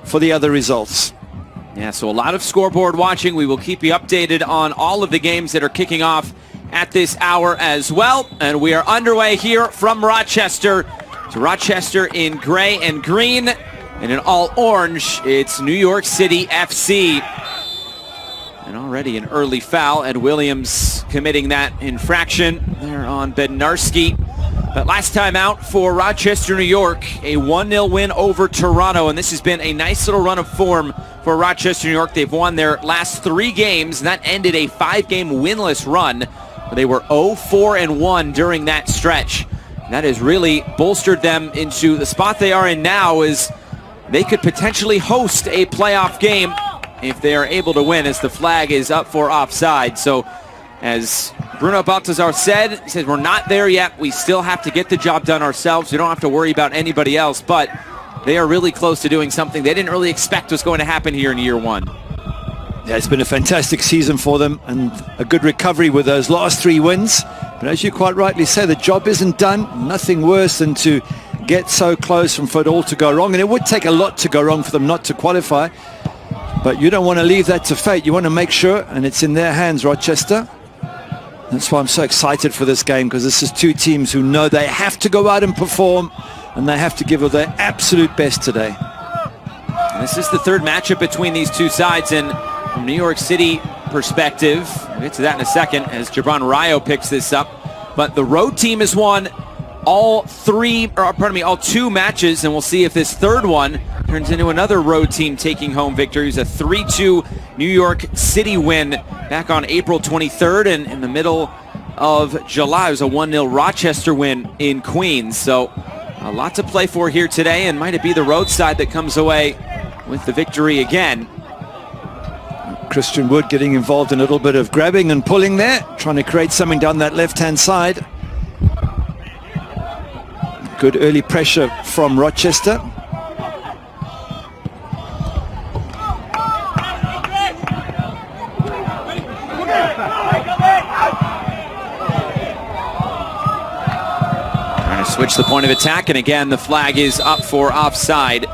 for the other results. Yeah, so a lot of scoreboard watching. We will keep you updated on all of the games that are kicking off at this hour as well. And we are underway here from Rochester. To Rochester in gray and green, and in all orange, it's New York City FC. And already an early foul, and Williams committing that infraction there on Bednarski. But last time out for Rochester, New York, a 1-0 win over Toronto, and this has been a nice little run of form for Rochester, New York. They've won their last 3 games, and that ended a 5-game winless run. They were 0-4-1 during that stretch. And that has really bolstered them into the spot they are in now, as they could potentially host a playoff game if they are able to win, as the flag is up for offside. So as Bruno Baltazar said, he says, we're not there yet. We still have to get the job done ourselves. We don't have to worry about anybody else, but they are really close to doing something they didn't really expect was going to happen here in year 1. Yeah, it's been a fantastic season for them and a good recovery with those last 3 wins. But as you quite rightly say, the job isn't done. Nothing worse than to get so close and for it all to go wrong. And it would take a lot to go wrong for them not to qualify. But you don't want to leave that to fate. You want to make sure, and it's in their hands, Rochester. That's why I'm so excited for this game, because this is 2 teams who know they have to go out and perform, and they have to give it their absolute best today. And this is the 3rd matchup between these 2 sides, and from New York City perspective, we'll get to that in a second as Gibran Rayo picks this up. But the road team has won all 2 matches, and we'll see if this 3rd one turns into another road team taking home victories. A 3-2 New York City win back on April 23rd, and in the middle of July it was a 1-0 Rochester win in Queens. So a lot to play for here today, and might it be the road side that comes away with the victory again. Christian Wood getting involved in a little bit of grabbing and pulling there, trying to create something down that left-hand side. Good early pressure from Rochester. Trying to switch the point of attack, and again the flag is up for offside.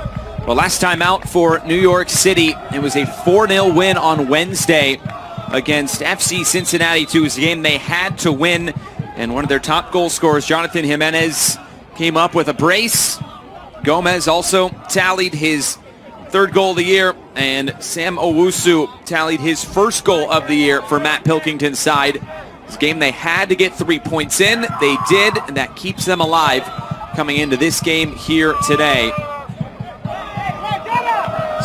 Well, last time out for New York City, it was a 4-0 win on Wednesday against FC Cincinnati. It was a game they had to win, and one of their top goal scorers, Jonathan Jimenez, came up with a brace. Gomez also tallied his 3rd goal of the year, and Sam Owusu tallied his 1st goal of the year for Matt Pilkington's side. This game they had to get 3 points in. They did, and that keeps them alive coming into this game here today.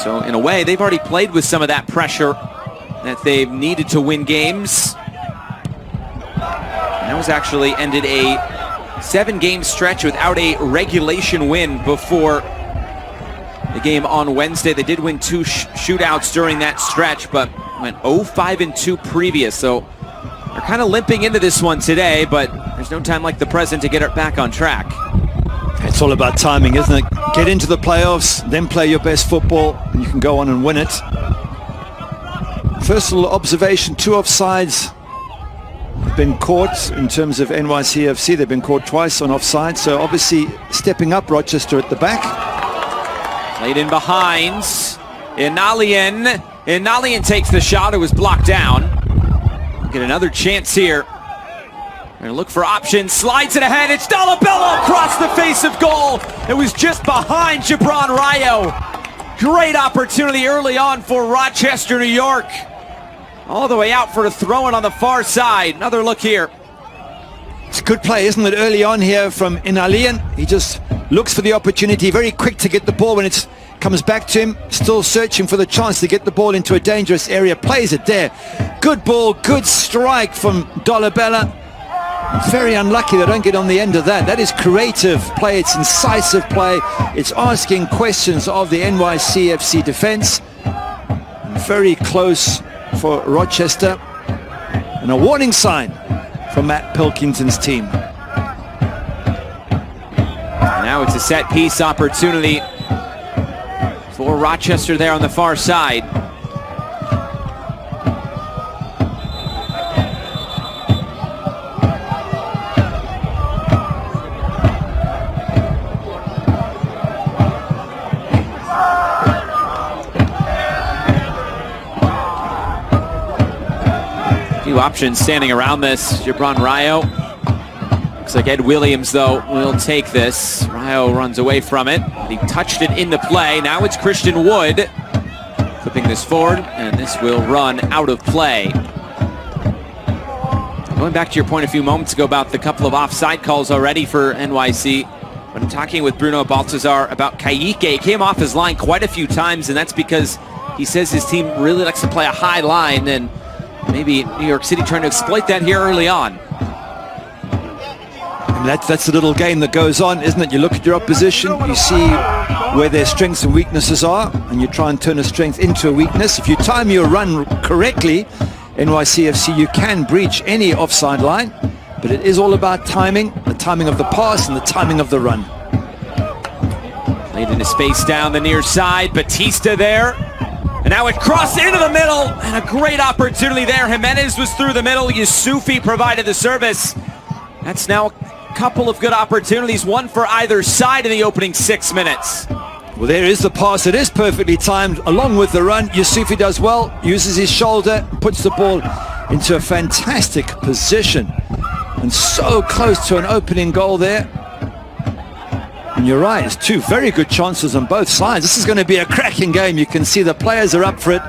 So in a way, they've already played with some of that pressure that they've needed to win games. And that was actually ended a 7-game stretch without a regulation win before the game on Wednesday. They did win 2 shootouts during that stretch, but went 0-5-2 previous. So they're kind of limping into this one today, but there's no time like the present to get it back on track. It's all about timing, isn't it? Get into the playoffs, then play your best football, and you can go on and win it. First little observation, 2 offsides have been caught in terms of NYCFC. They've been caught twice on offside, so obviously stepping up Rochester at the back. Played in behind. Inalian takes the shot. It was blocked down. Get another chance here. Gonna look for options, slides it ahead, it's Dolabella across the face of goal. It was just behind Gibran Rayo. Great opportunity early on for Rochester, New York. All the way out for a throw-in on the far side. Another look here. It's a good play, isn't it, early on here from Inalian. He just looks for the opportunity, very quick to get the ball when it comes back to him, still searching for the chance to get the ball into a dangerous area, plays it there. Good ball, good strike from Dolabella. Very unlucky they don't get on the end of that. That is creative play, it's incisive play, it's asking questions of the NYCFC defense. Very close for Rochester, and a warning sign from Matt Pilkington's team. Now it's a set piece opportunity for Rochester there on the far side. Few options standing around this. Gibran Rayo. Looks like Ed Williams, though, will take this. Rayo runs away from it. He touched it into play. Now it's Christian Wood flipping this forward, and this will run out of play. Going back to your point a few moments ago about the couple of offside calls already for NYC, when I'm talking with Bruno Baltazar about Kayike, he came off his line quite a few times, and that's because he says his team really likes to play a high line, and maybe New York City trying to exploit that here early on. And that's the little game that goes on, isn't it? You look at your opposition, you see where their strengths and weaknesses are, and you try and turn a strength into a weakness. If you time your run correctly, NYCFC, you can breach any offside line, but it is all about timing, the timing of the pass and the timing of the run. Played into space down the near side, Batista there, and now it crossed into the middle, and a great opportunity there. Jimenez was through the middle, Yusufi provided the service. That's now a couple of good opportunities, one for either side in the opening 6 minutes. Well, there is the pass. It is perfectly timed along with the run. Yusufi does well, uses his shoulder, puts the ball into a fantastic position. And so close to an opening goal there. And you're right, it's two very good chances on both sides. This is going to be a cracking game. You can see the players are up for it.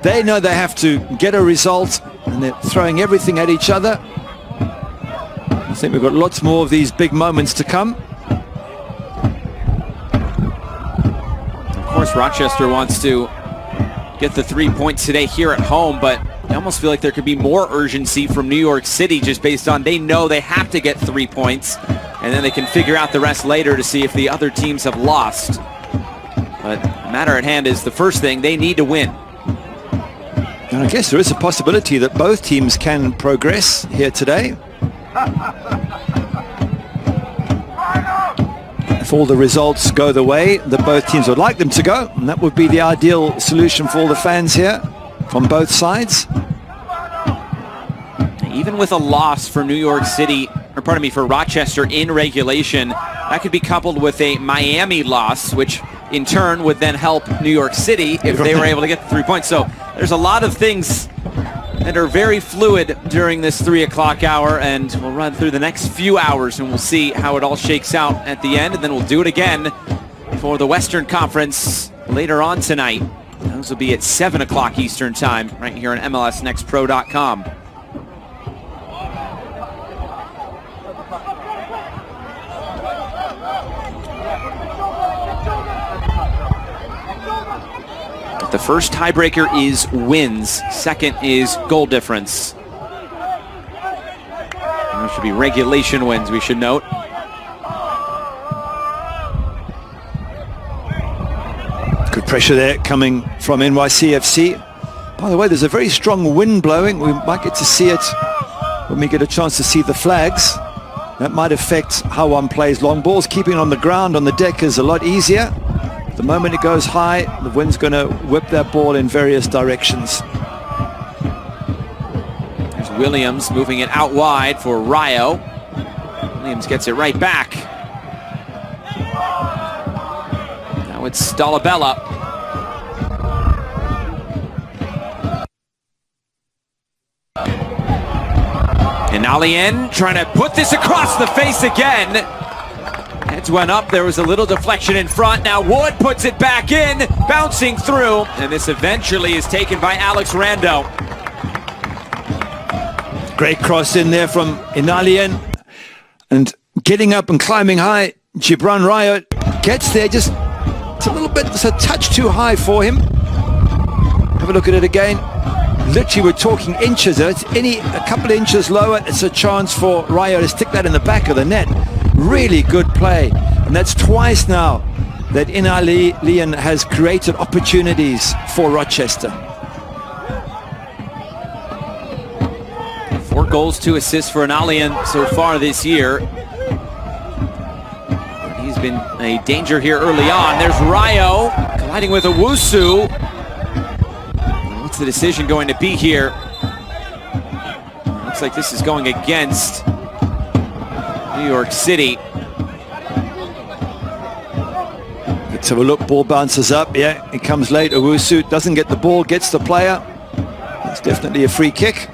They know they have to get a result, and they're throwing everything at each other. I think we've got lots more of these big moments to come. Of course, Rochester wants to get the 3 points today here at home, but I almost feel like there could be more urgency from New York City just based on they know they have to get 3 points, and then they can figure out the rest later to see if the other teams have lost. But the matter at hand is the first thing, they need to win. And I guess there is a possibility that both teams can progress here today. If all the results go the way that both teams would like them to go, and that would be the ideal solution for all the fans here from both sides. Even with a loss for New York City, or pardon me, for Rochester in regulation, that could be coupled with a Miami loss, which in turn would then help New York City if they were able to get the 3 points. So there's a lot of things that are very fluid during this 3 o'clock hour, and we'll run through the next few hours and we'll see how it all shakes out at the end, and then we'll do it again for the Western Conference later on tonight. Those will be at 7 o'clock Eastern time right here on MLSNextPro.com. The first tiebreaker is wins. Second is goal difference. And there should be regulation wins, we should note. Good pressure there coming from NYCFC. By the way, there's a very strong wind blowing. We might get to see it when we get a chance to see the flags. That might affect how one plays long balls. Keeping it on the ground, on the deck is a lot easier. The moment it goes high, the wind's going to whip that ball in various directions. There's Williams moving it out wide for Rayo. Williams gets it right back. Now it's Dolabella. And Alien trying to put this across the face again. Heads went up, there was a little deflection in front. Now Wood puts it back in, bouncing through, and this eventually is taken by Alex Rando. Great cross in there from Inalian, and getting up and climbing high. Gibran Rayo gets there, just it's a little bit, it's a touch too high for him. Have a look at it again. Literally we're talking inches. It's a couple of inches lower, it's a chance for Rayo to stick that in the back of the net. Really good play, and that's twice now that Inalian has created opportunities for Rochester. 4 goals, 2 assists for Inalian so far this year. He's been a danger here early on. There's Rayo colliding with Owusu. What's the decision going to be here? Looks like this is going against New York City. Let's have a look. Ball bounces up. Yeah, it comes late. Owusu doesn't get the ball, gets the player. It's definitely a free kick.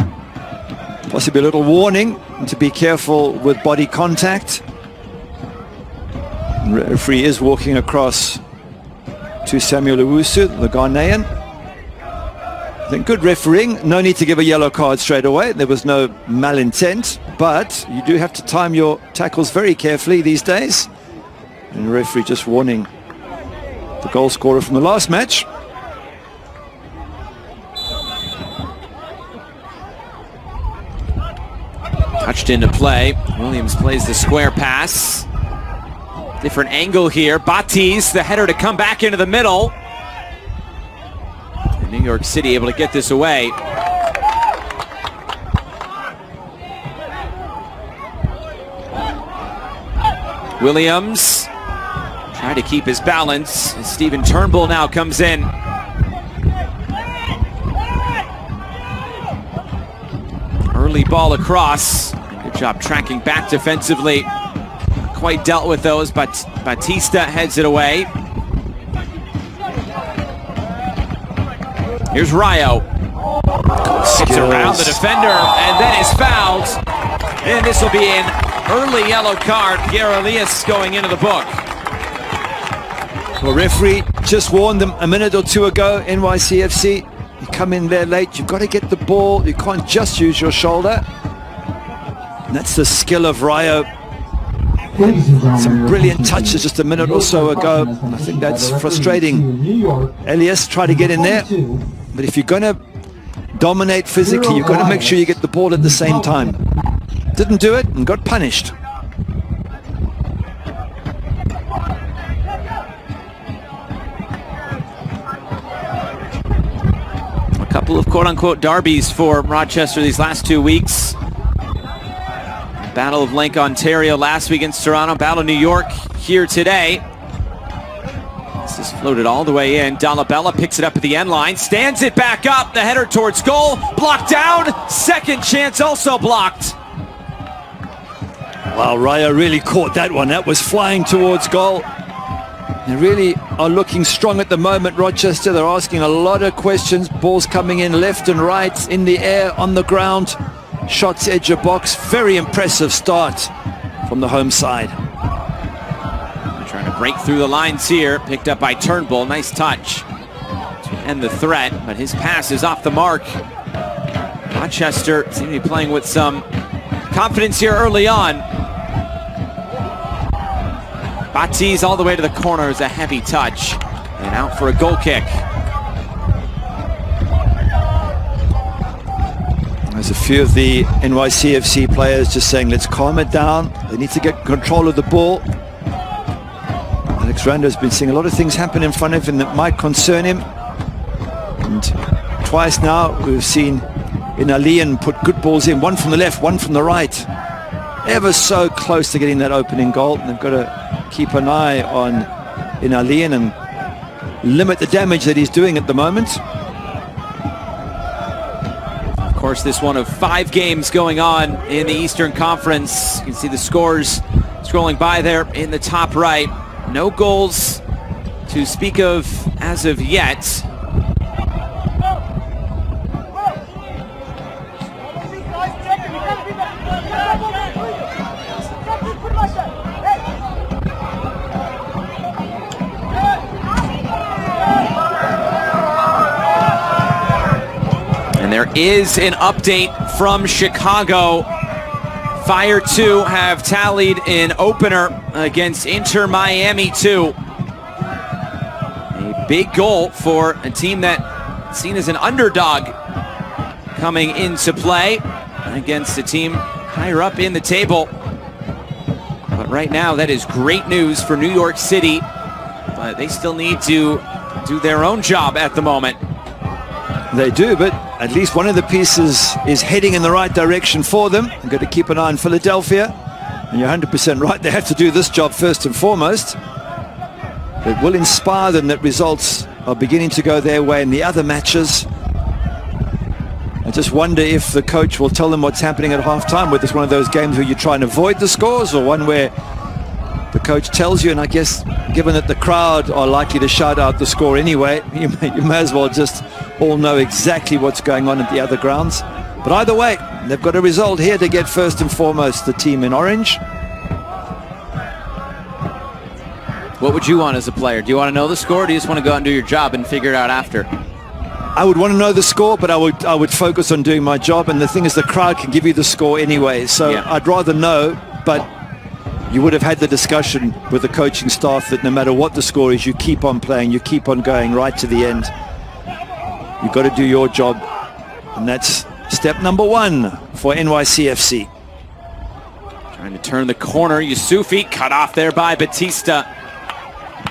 Possibly a little warning to be careful with body contact. The referee is walking across to Samuel Owusu, the Ghanaian. I think good refereeing. No need to give a yellow card straight away. There was no malintent, but you do have to time your tackles very carefully these days. And the referee just warning the goal scorer from the last match. Touched into play. Williams plays the square pass. Different angle here. Batiz, the header to come back into the middle. And New York City able to get this away. Williams trying to keep his balance. And Stephen Turnbull now comes in. Early ball across. Good job tracking back defensively. Quite dealt with those, but Batista heads it away. Here's Rayo. Gets around the defender and then is fouled. And this will be an early yellow card. Pierre Elias going into the book. Well, referee just warned them a minute or two ago, NYCFC. You come in there late, you've got to get the ball. You can't just use your shoulder. And that's the skill of Rayo. Some brilliant touches just a minute or so ago. I think that's frustrating. Elias tried to get in there. But if you're going to dominate physically, you've got to make sure you get the ball at the same time. Didn't do it and got punished. A couple of quote-unquote derbies for Rochester these last 2 weeks. Battle of Lake Ontario last week against Toronto. Battle of New York here today. This is floated all the way in. Dolabella picks it up at the end line. Stands it back up. The header towards goal. Blocked down. Second chance also blocked. Wow, Rayo really caught that one. That was flying towards goal. They really are looking strong at the moment, Rochester. They're asking a lot of questions. Balls coming in left and right, in the air, on the ground. Shots edge of box. Very impressive start from the home side. They're trying to break through the lines here. Picked up by Turnbull. Nice touch to end the threat, but his pass is off the mark. Rochester seem to be playing with some confidence here early on. Batiz all the way to the corner is a heavy touch. And out for a goal kick. There's a few of the NYCFC players just saying, let's calm it down. They need to get control of the ball. Alex Rando's been seeing a lot of things happen in front of him that might concern him. And twice now we've seen Inalian put good balls in, one from the left, one from the right. Ever so close to getting that opening goal. And they've got to keep an eye on Inalian and limit the damage that he's doing at the moment. Of course, this one of 5 games going on in the Eastern Conference. You can see the scores scrolling by there in the top right. No goals to speak of as of yet. There is an update from Chicago. Fire 2 have tallied an opener against Inter Miami 2. A big goal for a team that's seen as an underdog coming into play against a team higher up in the table. But right now, that is great news for New York City. But they still need to do their own job at the moment. They do, but at least one of the pieces is heading in the right direction for them. You've got to keep an eye on Philadelphia. And you're 100% right. They have to do this job first and foremost. It will inspire them that results are beginning to go their way in the other matches. I just wonder if the coach will tell them what's happening at halftime, whether it's one of those games where you try and avoid the scores or one where the coach tells you. And I guess given that the crowd are likely to shout out the score anyway, you may as well just all know exactly what's going on at the other grounds. But either way, they've got a result here to get first and foremost, the team in orange. What would you want as a player? Do you want to know the score, or do you just want to go out and do your job and figure it out after? I would want to know the score, but I would focus on doing my job. And the thing is, the crowd can give you the score anyway. So Yeah. I'd rather know, but you would have had the discussion with the coaching staff that no matter what the score is, you keep on playing, you keep on going right to the end. You've got to do your job. And that's step number one for NYCFC. Trying to turn the corner. Yusufi cut off there by Batista.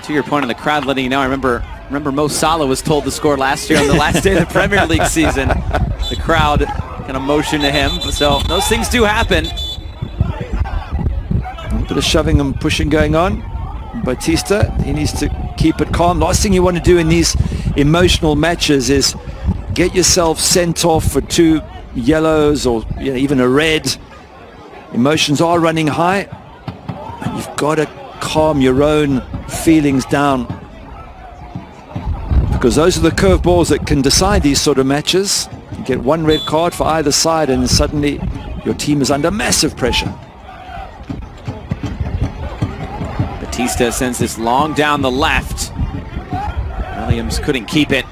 To your point on the crowd letting you know, I remember Mo Salah was told the score last year on the last day of the Premier League season. The crowd kind of motioned to him. So those things do happen. A bit of shoving and pushing going on. Batista, he needs to keep it calm. Last thing you want to do in these emotional matches is get yourself sent off for 2 yellows or even a red. Emotions are running high. And you've got to calm your own feelings down, because those are the curveballs that can decide these sort of matches. You get 1 red card for either side and suddenly your team is under massive pressure. Batista sends this long down the left. Williams couldn't keep it.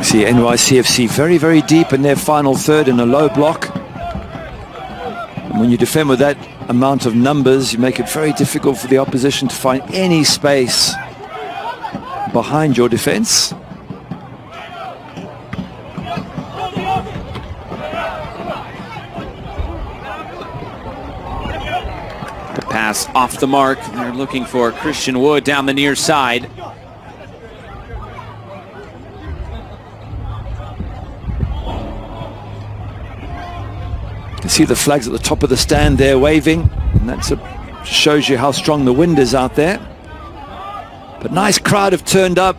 See NYCFC very, very deep in their final third in a low block. And when you defend with that amount of numbers, you make it very difficult for the opposition to find any space behind your defense. The pass off the mark. They're looking for Christian Wood down the near side. See the flags at the top of the stand there waving, and that shows you how strong the wind is out there. But nice crowd have turned up.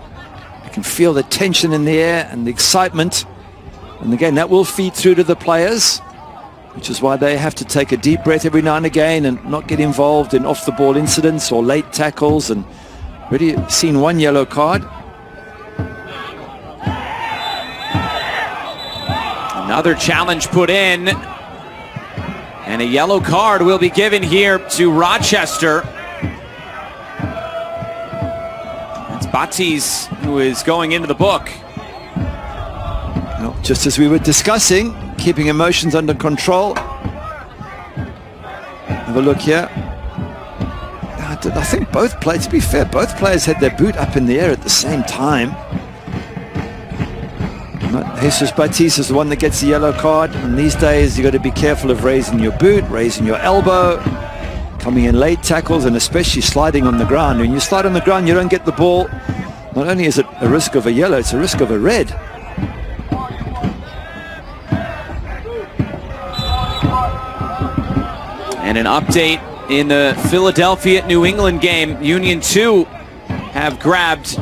You can feel the tension in the air and the excitement, and again that will feed through to the players, which is why they have to take a deep breath every now and again and not get involved in off the ball incidents or late tackles. And already seen 1 yellow card. Another challenge put in. And a yellow card will be given here to Rochester. It's Batiz who is going into the book. Well, just as we were discussing, keeping emotions under control. Have a look here. I think both players, to be fair, both players had their boot up in the air at the same time. Jesus Batiz is the one that gets the yellow card, and these days you've got to be careful of raising your boot, raising your elbow, coming in late tackles, and especially sliding on the ground. When you slide on the ground, you don't get the ball. Not only is it a risk of a yellow, it's a risk of a red. And an update in the Philadelphia-New England game. Union 2 have grabbed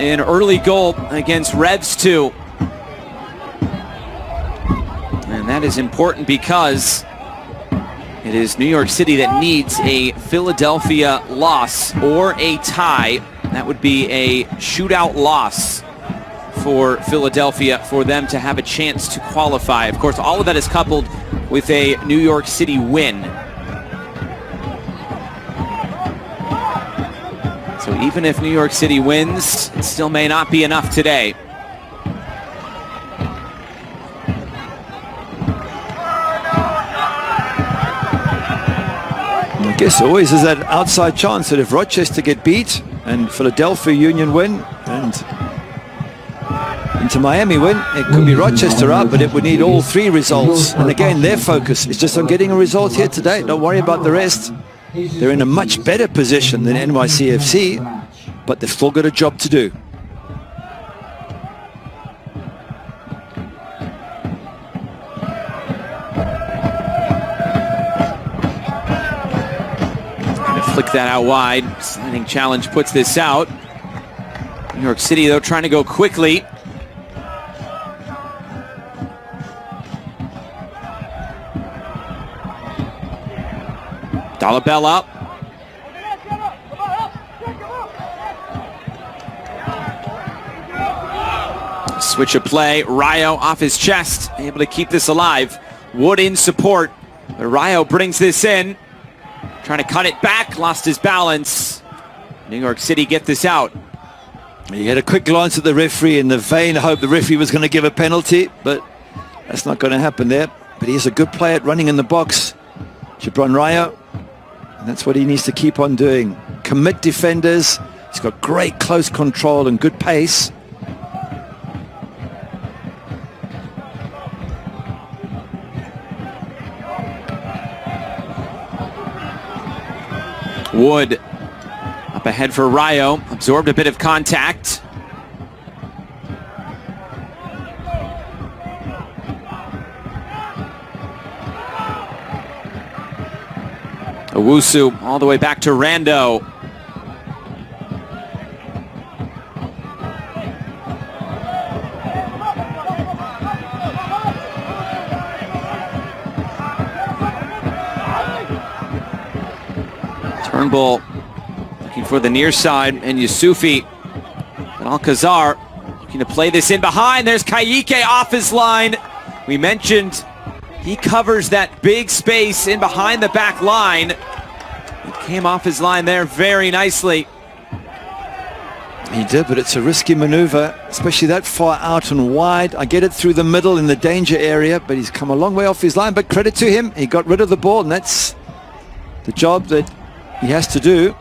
an early goal against Revs 2. And that is important because it is New York City that needs a Philadelphia loss or a tie. That would be a shootout loss for Philadelphia for them to have a chance to qualify. Of course, all of that is coupled with a New York City win. So even if New York City wins, it still may not be enough today. I guess always is that outside chance that if Rochester get beat and Philadelphia Union win and Inter Miami win, it could be Rochester out, but it would need all 3 results. And again, their focus is just on getting a result here today. Don't worry about the rest. They're in a much better position than NYCFC, but they've still got a job to do. flick that out wide. Sliding challenge puts this out. New York City, though, trying to go quickly. Dolabella. Switch of play. Rayo off his chest, able to keep this alive. Wood in support. But Rayo brings this in. Trying to cut it back. Lost his balance. New York City get this out. He had a quick glance at the referee in the vain hope the referee was going to give a penalty, but that's not going to happen there. But he's a good player at running in the box, Gibran Rayo. And that's what he needs to keep on doing. Commit defenders. He's got great close control and good pace. Wood up ahead for Rayo. Absorbed a bit of contact. Owusu all the way back to Rando. Turnbull looking for the near side, and Yusufi and Alcazar looking to play this in behind. There's Kayike off his line. We mentioned he covers that big space in behind the back line. He came off his line there very nicely. He did, but it's a risky maneuver, especially that far out and wide. I get it through the middle in the danger area, but he's come a long way off his line. But credit to him, he got rid of the ball, and that's the job that he has to do.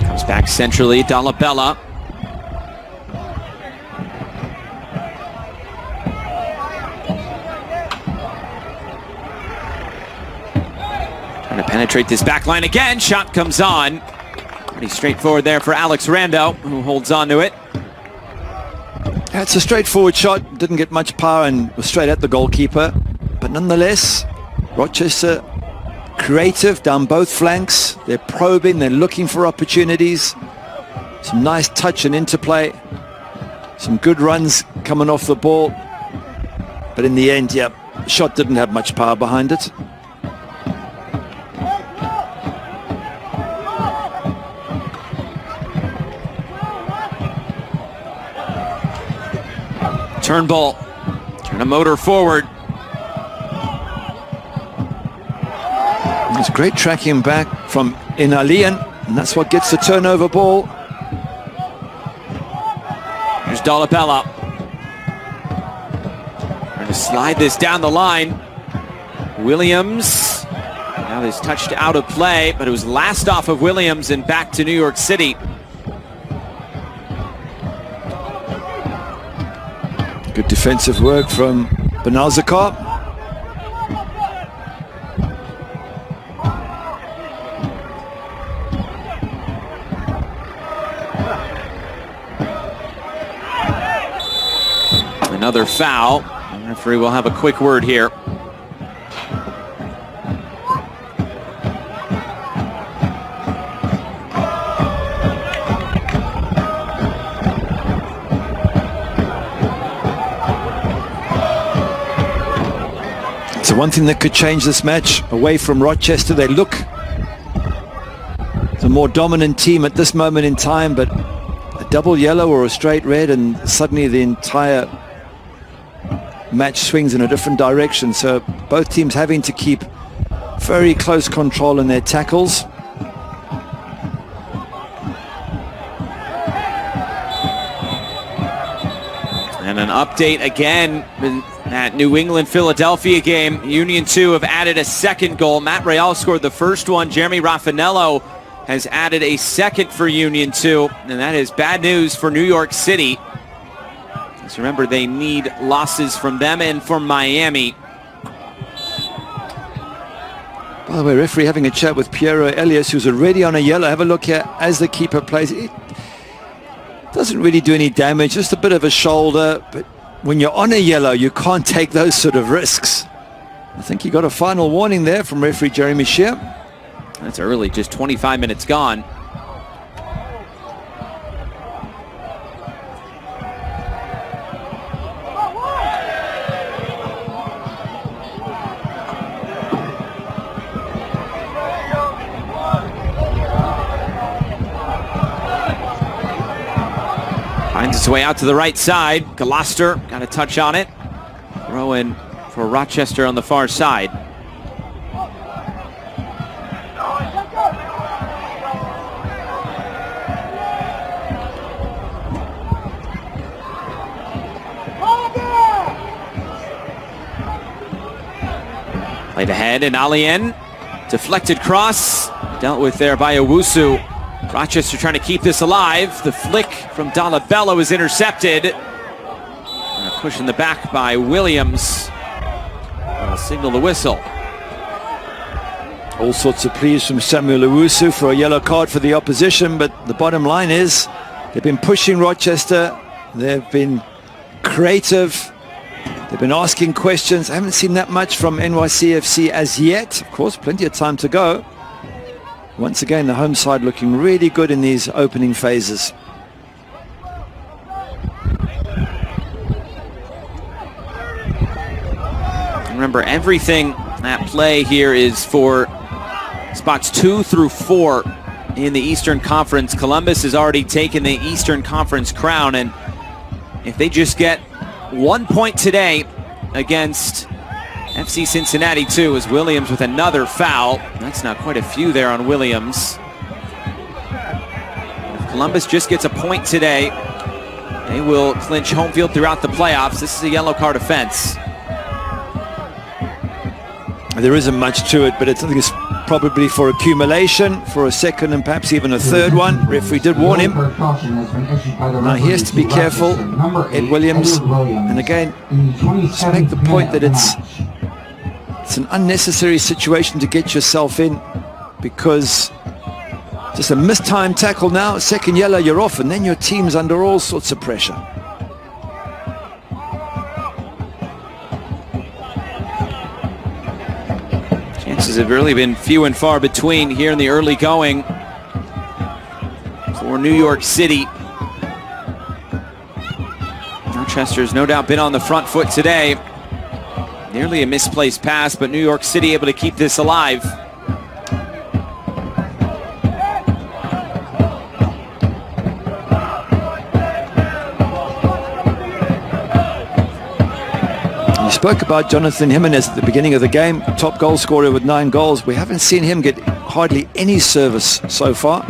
Comes back centrally, Dolabella. Trying to penetrate this back line again. Shot comes on. Pretty straightforward there for Alex Rando, who holds on to it. That's a straightforward shot. Didn't get much power and was straight at the goalkeeper. But nonetheless, Rochester creative down both flanks. They're probing, they're looking for opportunities. Some nice touch and interplay. Some good runs coming off the ball. But in the end, yeah, the shot didn't have much power behind it. Turnbull trying to motor forward. It's great tracking back from Inalian, and that's what gets the turnover ball. Here's Dolabella. Trying to slide this down the line. Williams. Now this touched out of play, but it was last off of Williams and back to New York City. Good defensive work from Benazakar. Another foul. The referee will have a quick word here. So one thing that could change this match away from Rochester, they look the more dominant team at this moment in time, but a double yellow or a straight red and suddenly the entire match swings in a different direction. So both teams having to keep very close control in their tackles. And an update again in that New England-Philadelphia game. Union 2 have added a second goal. Matt Real scored the first one. Jeremy Raffanello has added a second for Union 2. And that is bad news for New York City. Just remember, they need losses from them and from Miami. By the way, referee having a chat with Piero Elias, who's already on a yellow. Have a look here as the keeper plays. It doesn't really do any damage, just a bit of a shoulder. But when you're on a yellow, you can't take those sort of risks. I think he got a final warning there from referee Jeremy Shear. That's early, just 25 minutes gone. Finds its way out to the right side. Gloucester got a touch on it. Throw in for Rochester on the far side. Played ahead and Alien. Deflected cross. Dealt with there by Owusu. Rochester trying to keep this alive. The flick from Dolabella was intercepted. And a push in the back by Williams. I'll signal the whistle. All sorts of pleas from Samuel Owusu for a yellow card for the opposition, but the bottom line is they've been pushing Rochester. They've been creative. They've been asking questions. I haven't seen that much from NYCFC as yet. Of course, plenty of time to go. Once again, the home side looking really good in these opening phases. Remember, everything at play here is for spots 2 through 4 in the Eastern Conference. Columbus has already taken the Eastern Conference crown, and if they just get 1 point today against FC Cincinnati too, as Williams with another foul. That's not quite a few there on Williams. If Columbus just gets a point today, they will clinch home field throughout the playoffs. This is a yellow card offense. There isn't much to it, but I think it's probably for accumulation, for a second and perhaps even a third one. Referee did warn him. Now he has to be careful, Ed Williams. And again, just make the point that it's an unnecessary situation to get yourself in, because just a mistimed tackle now, second yellow, you're off, and then your team's under all sorts of pressure. Chances have really been few and far between here in the early going for New York City. Rochester's no doubt been on the front foot today. Nearly a misplaced pass, but New York City able to keep this alive. You spoke about Jonathan Jimenez at the beginning of the game, top goal scorer with 9 goals. We haven't seen him get hardly any service so far.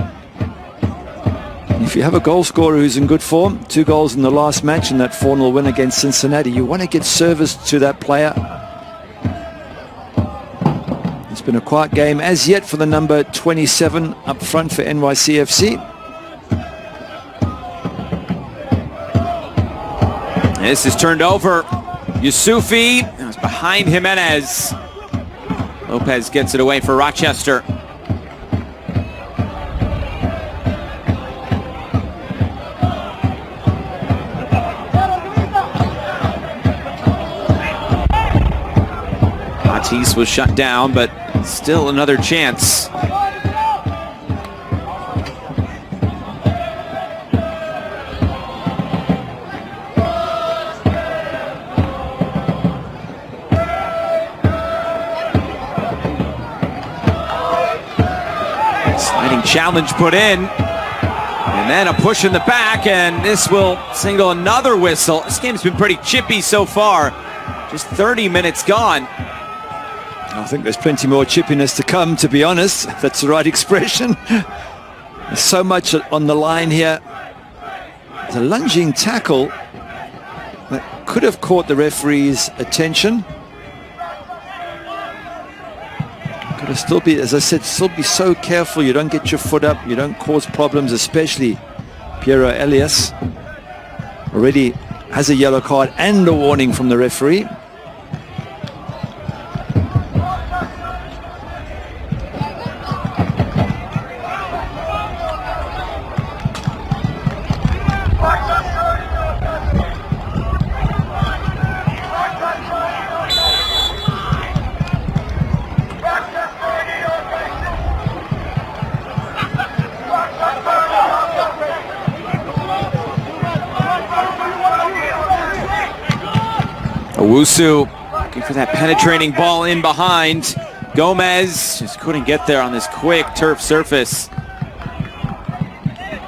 If you have a goal scorer who's in good form, 2 goals in the last match in that 4-0 win against Cincinnati, you want to get service to that player. It's been a quiet game as yet for the number 27 up front for NYCFC. This is turned over. Yusufi was behind Jimenez. Lopez gets it away for Rochester. Batiz was shut down, but still another chance. Sliding challenge put in. And then a push in the back, and this will signal another whistle. This game's been pretty chippy so far. Just 30 minutes gone. I think there's plenty more chippiness to come, to be honest, if that's the right expression. There's so much on the line here. It's a lunging tackle that could have caught the referee's attention. Got to still be, as I said, still be so careful you don't get your foot up, you don't cause problems, especially Piero Elias already has a yellow card and a warning from the referee. Owusu looking for that penetrating ball in behind. Gomez just couldn't get there on this quick turf surface.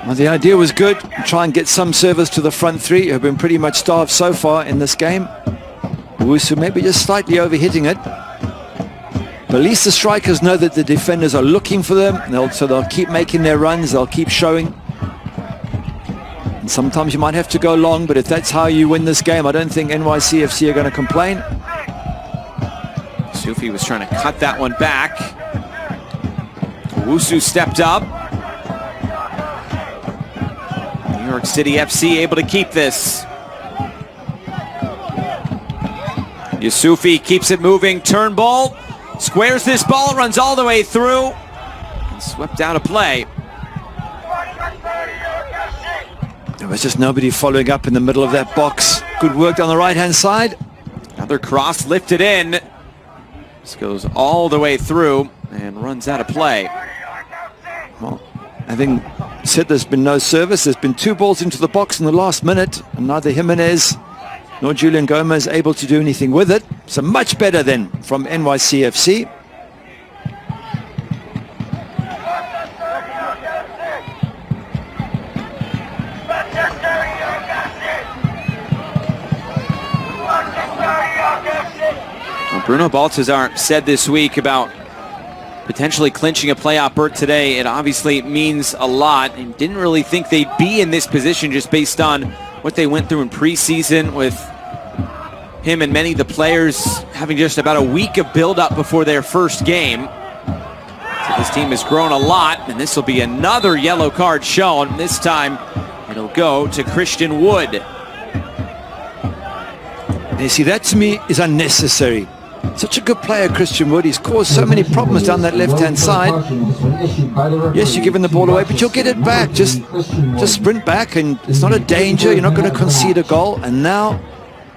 Well, the idea was good. Try and get some service to the front three, who have been pretty much starved so far in this game. Owusu maybe just slightly overhitting it. But at least the strikers know that the defenders are looking for them, so they'll keep making their runs, they'll keep showing. And sometimes you might have to go long, but if that's how you win this game, I don't think NYCFC are going to complain. Sufi was trying to cut that one back. Owusu stepped up. New York City FC able to keep this. Yusufi keeps it moving. Turnbull squares this ball, runs all the way through, and swept out of play. There was just nobody following up in the middle of that box. Good work on the right-hand side. Another cross lifted in. This goes all the way through and runs out of play. Well, having said there's been no service, there's been 2 balls into the box in the last minute, and neither Jimenez nor Julian Gomez able to do anything with it. So much better then from NYCFC. Bruno Baltazar said this week about potentially clinching a playoff berth today. It obviously means a lot, and didn't really think they'd be in this position just based on what they went through in preseason, with him and many of the players having just about a week of build-up before their first game. So this team has grown a lot, and this will be another yellow card shown. This time it'll go to Christian Wood. You see, that to me is unnecessary. Such a good player, Christian Wood. He's caused so many problems down that left-hand side. Yes, you're giving the ball away, but you'll get it back. Just sprint back, and it's not a danger. You're not going to concede a goal. And now,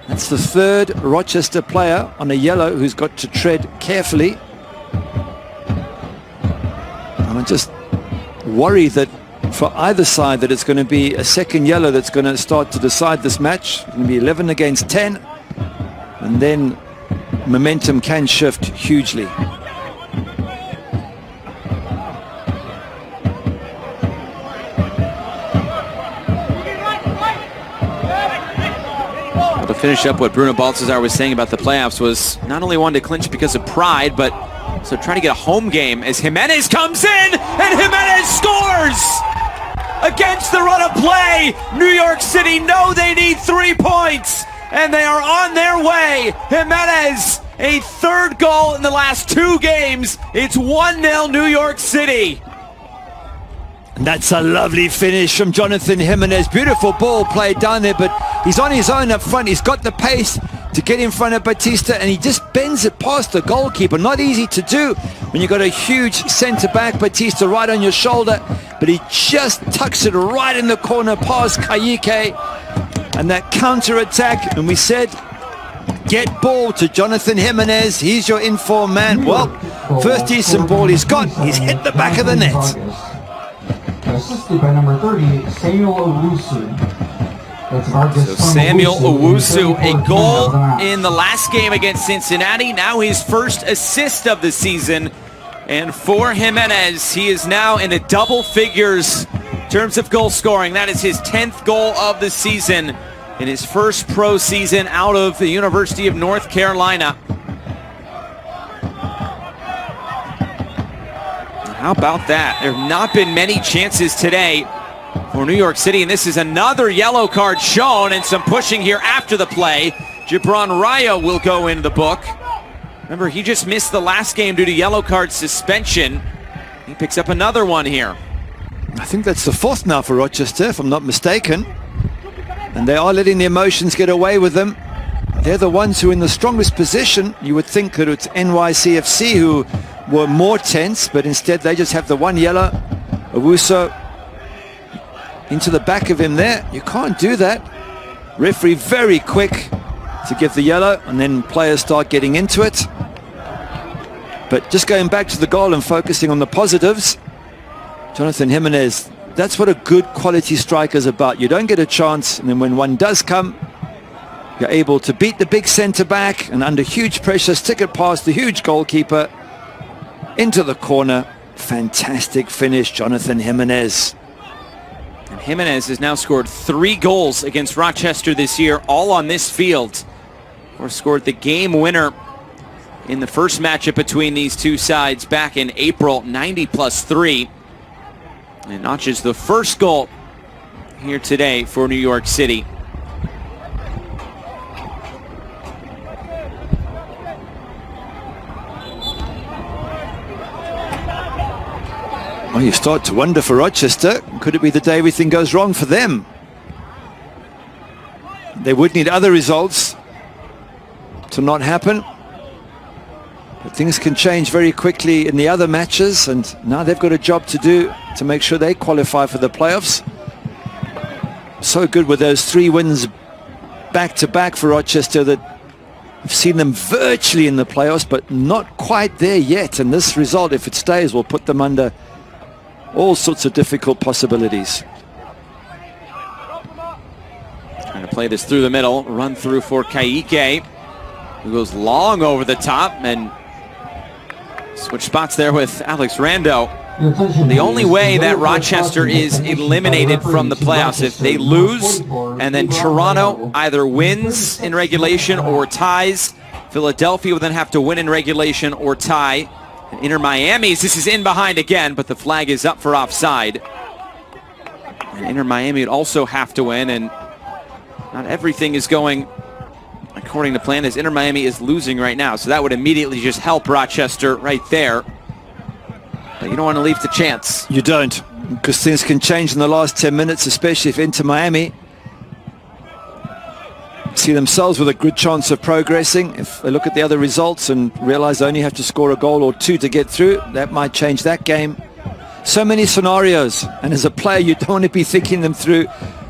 that's the 3rd Rochester player on a yellow who's got to tread carefully. And I just worry that for either side that it's going to be a second yellow that's going to start to decide this match. It's going to be 11 against 10. And then momentum can shift hugely. Well, to finish up what Bruno Baltazar was saying about the playoffs, was not only one to clinch because of pride, but so trying to get a home game as Jimenez comes in, and Jimenez scores! Against the run of play, New York City know they need 3 points, and they are on their way. Jimenez, a 3rd goal in the last 2 games. It's 1-0 New York City. And that's a lovely finish from Jonathan Jimenez. Beautiful ball played down there, but he's on his own up front. He's got the pace to get in front of Batista, and he just bends it past the goalkeeper. Not easy to do when you've got a huge centre-back, Batista, right on your shoulder, but he just tucks it right in the corner past Kayike. And that counter-attack, and we said, get ball to Jonathan Jimenez. He's your informed man. Well, first decent ball he's got. He's hit the back of the net. Assisted by number 30, Samuel Owusu. So Samuel Owusu, a goal in the last game against Cincinnati. Now his first assist of the season. And for Jimenez, he is now in a double figures in terms of goal scoring. That is his 10th goal of the season in his first pro season out of the University of North Carolina. How about that? There have not been many chances today for New York City, and this is another yellow card shown, and some pushing here after the play. Gibran Rayo will go in the book. Remember, he just missed the last game due to yellow card suspension. He picks up another one here. I think that's the 4th now for Rochester, if I'm not mistaken. And they are letting the emotions get away with them. They're the ones who are in the strongest position. You would think that it's NYCFC who were more tense, but instead they just have the 1 yellow. Owusu into the back of him there. You can't do that. Referee very quick to give the yellow, and then players start getting into it. But just going back to the goal and focusing on the positives, Jonathan Jimenez, that's what a good quality striker is about. You don't get a chance, and then when one does come, You're able to beat the big centre back and under huge pressure stick it past the huge goalkeeper into the corner. Fantastic finish, Jonathan Jimenez. And Jimenez has now scored 3 goals against Rochester this year, all on this field. Or scored the game winner in the first matchup between these two sides back in April, 90+3. And notches the first goal here today for New York City. Well, you start to wonder for Rochester, could it be the day everything goes wrong for them? They would need other results to not happen. But things can change very quickly in the other matches, and now they've got a job to do to make sure they qualify for the playoffs. So good with those 3 wins back-to-back for Rochester that we've seen them virtually in the playoffs, but not quite there yet. And this result, if it stays, will put them under all sorts of difficult possibilities. Trying to play this through the middle. Run through for Kaique, who goes long over the top, and switch spots there with Alex Rando. The only way that Rochester is eliminated from the playoffs if they lose and then Toronto either wins in regulation or ties. Philadelphia will then have to win in regulation or tie. And Inter Miami's, this is in behind again, but the flag is up for offside. And Inter Miami would also have to win, and not everything is going according to plan, as Inter Miami is losing right now. So that would immediately just help Rochester right there. But you don't want to leave the chance. You don't, because things can change in the last 10 minutes, especially if Inter Miami see themselves with a good chance of progressing. If they look at the other results and realize they only have to score a goal or 2 to get through, that might change that game. So many scenarios, and as a player you don't want to be thinking them through.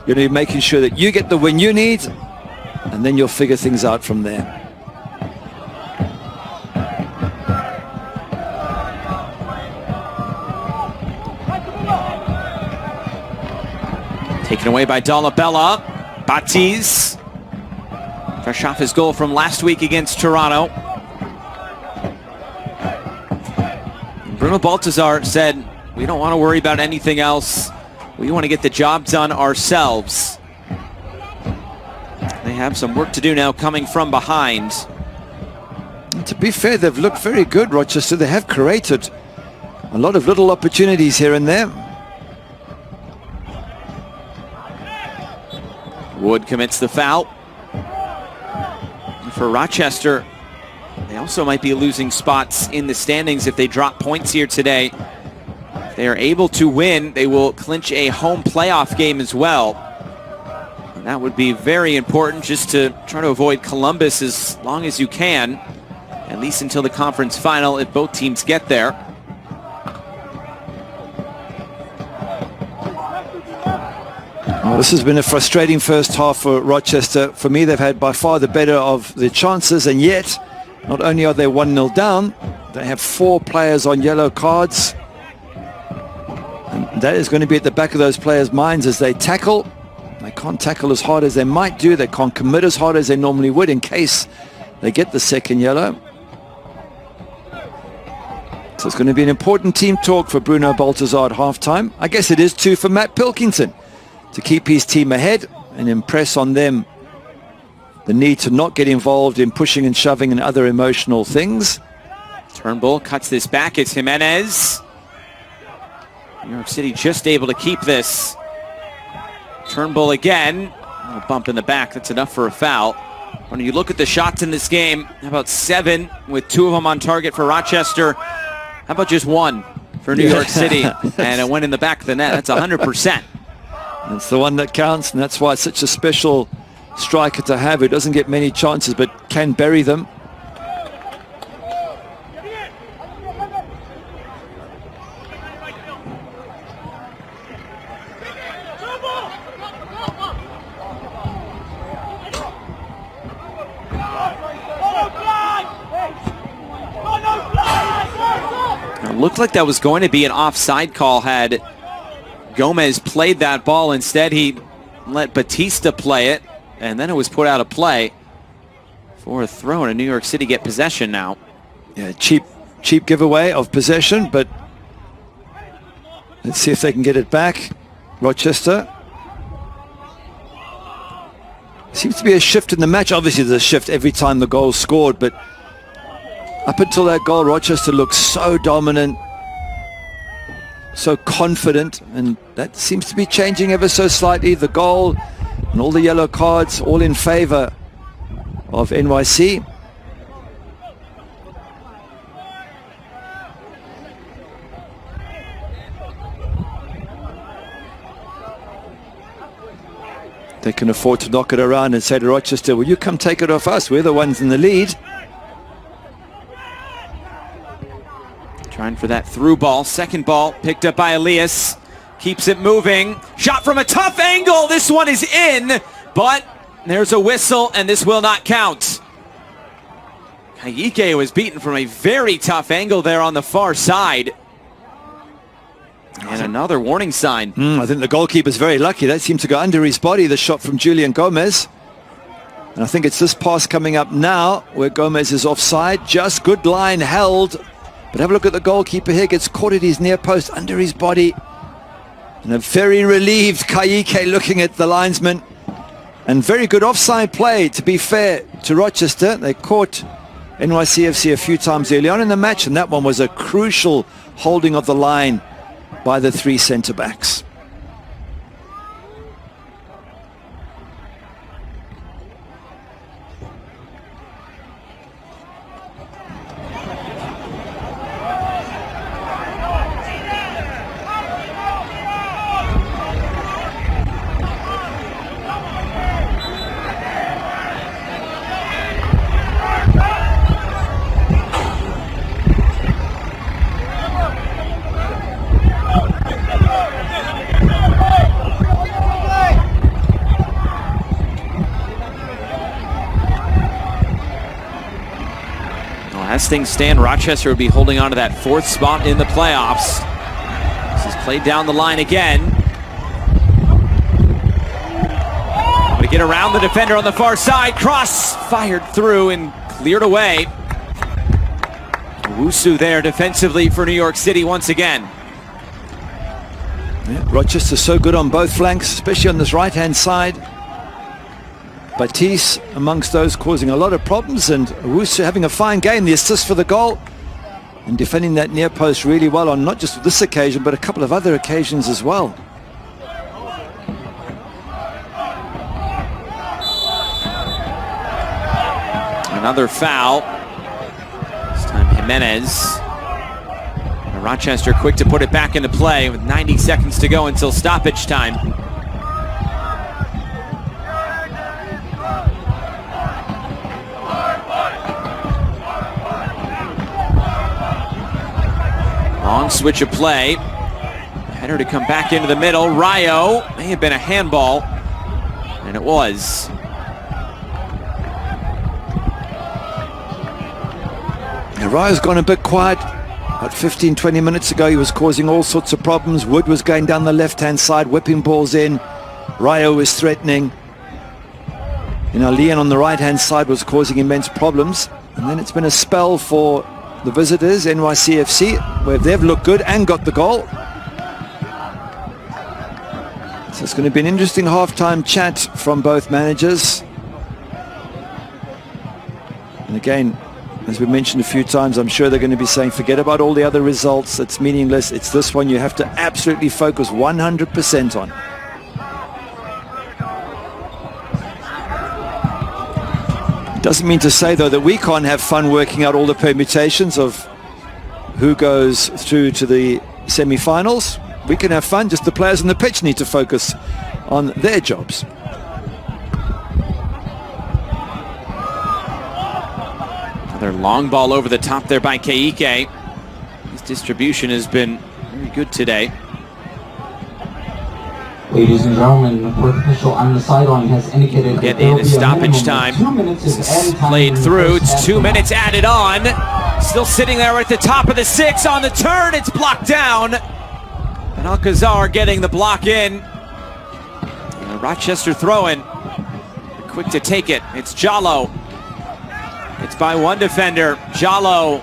You're going to be making sure that you get the win you need, and then you'll figure things out from there. Taken away by Dolabella. Batiz, fresh off his goal from last week against Toronto. Bruno Baltazar said, we don't want to worry about anything else. We want to get the job done ourselves. They have some work to do now coming from behind. To be fair, they've looked very good, Rochester. They have created a lot of little opportunities here and there. Wood commits the foul. For Rochester, they also might be losing spots in the standings if they drop points here today. If they are able to win, they will clinch a home playoff game as well. And that would be very important, just to try to avoid Columbus as long as you can, at least until the conference final if both teams get there. Well, this has been a frustrating first half for Rochester. For me, they've had by far the better of the chances, and yet not only are they 1-0 down, they have 4 players on yellow cards, and that is going to be at the back of those players' minds as they tackle. They can't tackle as hard as they might do. They can't commit as hard as they normally would in case they get the second yellow. So it's going to be an important team talk for Bruno Baltazar at halftime. I guess it is too for Matt Pilkington, to keep his team ahead and impress on them the need to not get involved in pushing and shoving and other emotional things. Turnbull cuts this back. It's Jimenez. New York City just able to keep this. Turnbull again. A bump in the back. That's enough for a foul. When you look at the shots in this game, about 7 with 2 of them on target for Rochester. How about just 1 for New York City? And it went in the back of the net. That's 100%. It's the one that counts, and that's why it's such a special striker to have, who doesn't get many chances but can bury them. It looked like that was going to be an offside call had Gomez played that ball. Instead, he let Batista play it, and then it was put out of play. for a throw, and New York City get possession now. Yeah, cheap giveaway of possession, but let's see if they can get it back. Rochester. Seems to be a shift in the match. Obviously there's a shift every time the goal's scored, but up until that goal, Rochester looked so dominant, so confident, and that seems to be changing ever so slightly. The goal and all the yellow cards all in favor of NYC. They can afford to knock it around and say to Rochester, will you come take it off us? We're the ones in the lead. Trying for that through ball. Second ball picked up by Elias. Keeps it moving. Shot from a tough angle. This one is in, but there's a whistle and this will not count. Kayike was beaten from a very tough angle there on the far side. And another warning sign. I think the goalkeeper's very lucky. That seemed to go under his body, the shot from Julian Gomez. And I think it's this pass coming up now where Gomez is offside. Just good line held. But have a look at the goalkeeper here. Gets caught at his near post under his body. And a very relieved Kayike looking at the linesman. And very good offside play, to be fair to Rochester. They caught NYCFC a few times early on in the match, and that one was a crucial holding of the line by the three centre-backs. As things stand, Rochester would be holding on to that fourth spot in the playoffs. This is played down the line again. To get around the defender on the far side. Cross fired through and cleared away. Owusu there defensively for New York City once again. Yeah, Rochester's so good on both flanks, especially on this right-hand side. Batiz amongst those causing a lot of problems, and Owusu having a fine game. The assist for the goal and defending that near post really well on not just this occasion but a couple of other occasions as well. Another foul. This time Jimenez. And Rochester quick to put it back into play with 90 seconds to go until stoppage time. Long switch of play. Header to come back into the middle. Rayo, may have been a handball, and it was. Now, Rayo's gone a bit quiet. About 15-20 minutes ago, he was causing all sorts of problems. Wood was going down the left-hand side, whipping balls in. Rayo was threatening. Leon on the right-hand side was causing immense problems. And then it's been a spell for the visitors, NYCFC, where they've looked good and got the goal. So it's going to be an interesting half-time chat from both managers. And again, as we mentioned a few times, I'm sure they're going to be saying, forget about all the other results. It's meaningless. It's this one you have to absolutely focus 100% on. Doesn't mean to say, though, that we can't have fun working out all the permutations of who goes through to the semi-finals. We can have fun, just the players on the pitch need to focus on their jobs. Another long ball over the top there by Kayike. His distribution has been very good today. Ladies and gentlemen, the fourth official on the sideline has indicated Get in stoppage time. This is played through. It's 2 minutes added on. Still sitting there at the top of the 6 on the turn. It's blocked down. And Alcazar getting the block in. And Rochester throwing. Quick to take it. It's Jallo. It's by one defender, Jallo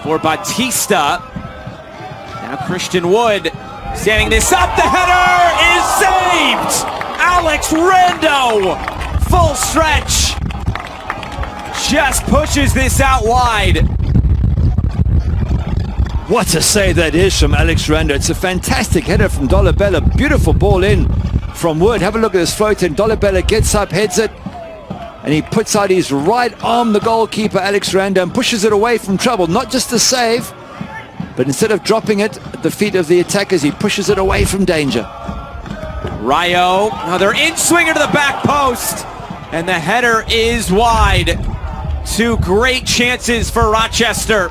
for Batista. Now Christian Wood standing this up. The header is saved! Alex Rando, full stretch. Just pushes this out wide. What a save that is from Alex Rando. It's a fantastic header from Dolabella. Beautiful ball in from Wood. Have a look at this float in. Dolabella gets up, heads it, and he puts out his right arm, the goalkeeper, Alex Rando, and pushes it away from trouble. Not just a save, but instead of dropping it at the feet of the attackers, he pushes it away from danger. Rayo, another in-swinger to the back post, and the header is wide. Two great chances for Rochester.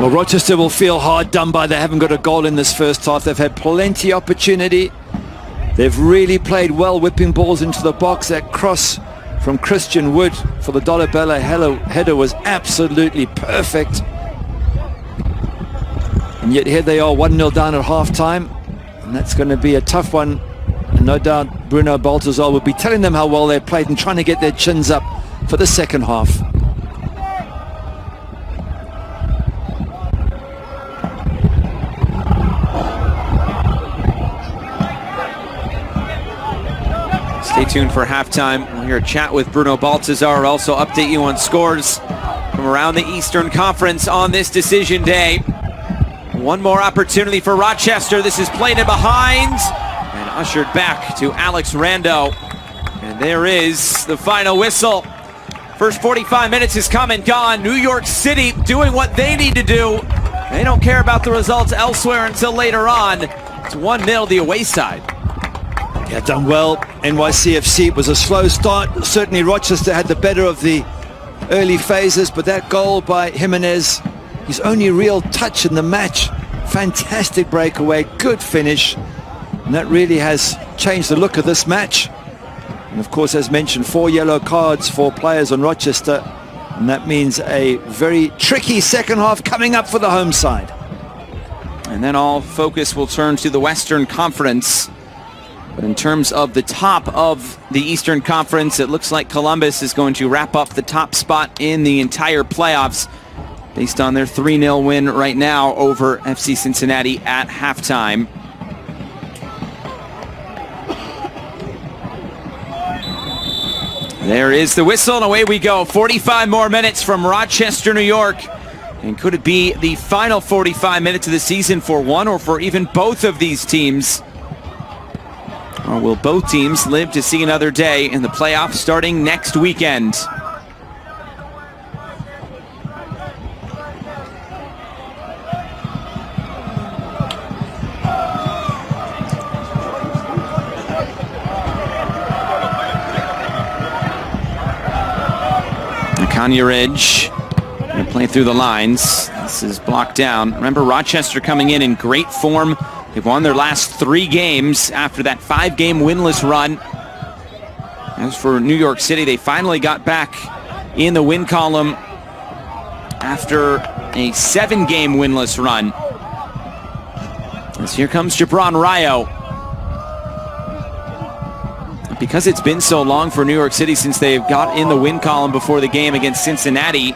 Well, Rochester will feel hard done by. They haven't got a goal in this first half. They've had plenty of opportunity. They've really played well, whipping balls into the box. That cross from Christian Wood for the Dolabella header was absolutely perfect. And yet here they are, 1-0 down at half-time. And that's going to be a tough one. And no doubt Bruno Baltazar will be telling them how well they played and trying to get their chins up for the second half. Stay tuned for halftime. We'll hear a chat with Bruno Baltazar. I'll also update you on scores from around the Eastern Conference on this decision day. One more opportunity for Rochester. This is played in behind and ushered back to Alex Rando. And there is the final whistle. First 45 minutes has come and gone. New York City doing what they need to do. They don't care about the results elsewhere until later on. It's 1-0 the away side. Yeah, done well. NYCFC. It was a slow start. Certainly Rochester had the better of the early phases, but that goal by Jimenez, his only real touch in the match. Fantastic breakaway, good finish. And that really has changed the look of this match. And of course, as mentioned, 4 yellow cards for players on Rochester. And that means a very tricky second half coming up for the home side. And then all focus will turn to the Western Conference. But in terms of the top of the Eastern Conference, it looks like Columbus is going to wrap up the top spot in the entire playoffs based on their 3-0 win right now over FC Cincinnati at halftime. There is the whistle, and away we go. 45 more minutes from Rochester, New York. And could it be the final 45 minutes of the season for one or for even both of these teams? Or will both teams live to see another day in the playoffs starting next weekend? Kanye Ridge going to play through the lines. This is blocked down. Remember, Rochester coming in great form. They've won their last 3 games after that 5-game winless run. As for New York City, they finally got back in the win column after a 7-game winless run. As here comes Gibran Rayo. Because it's been so long for New York City since they've got in the win column before the game against Cincinnati,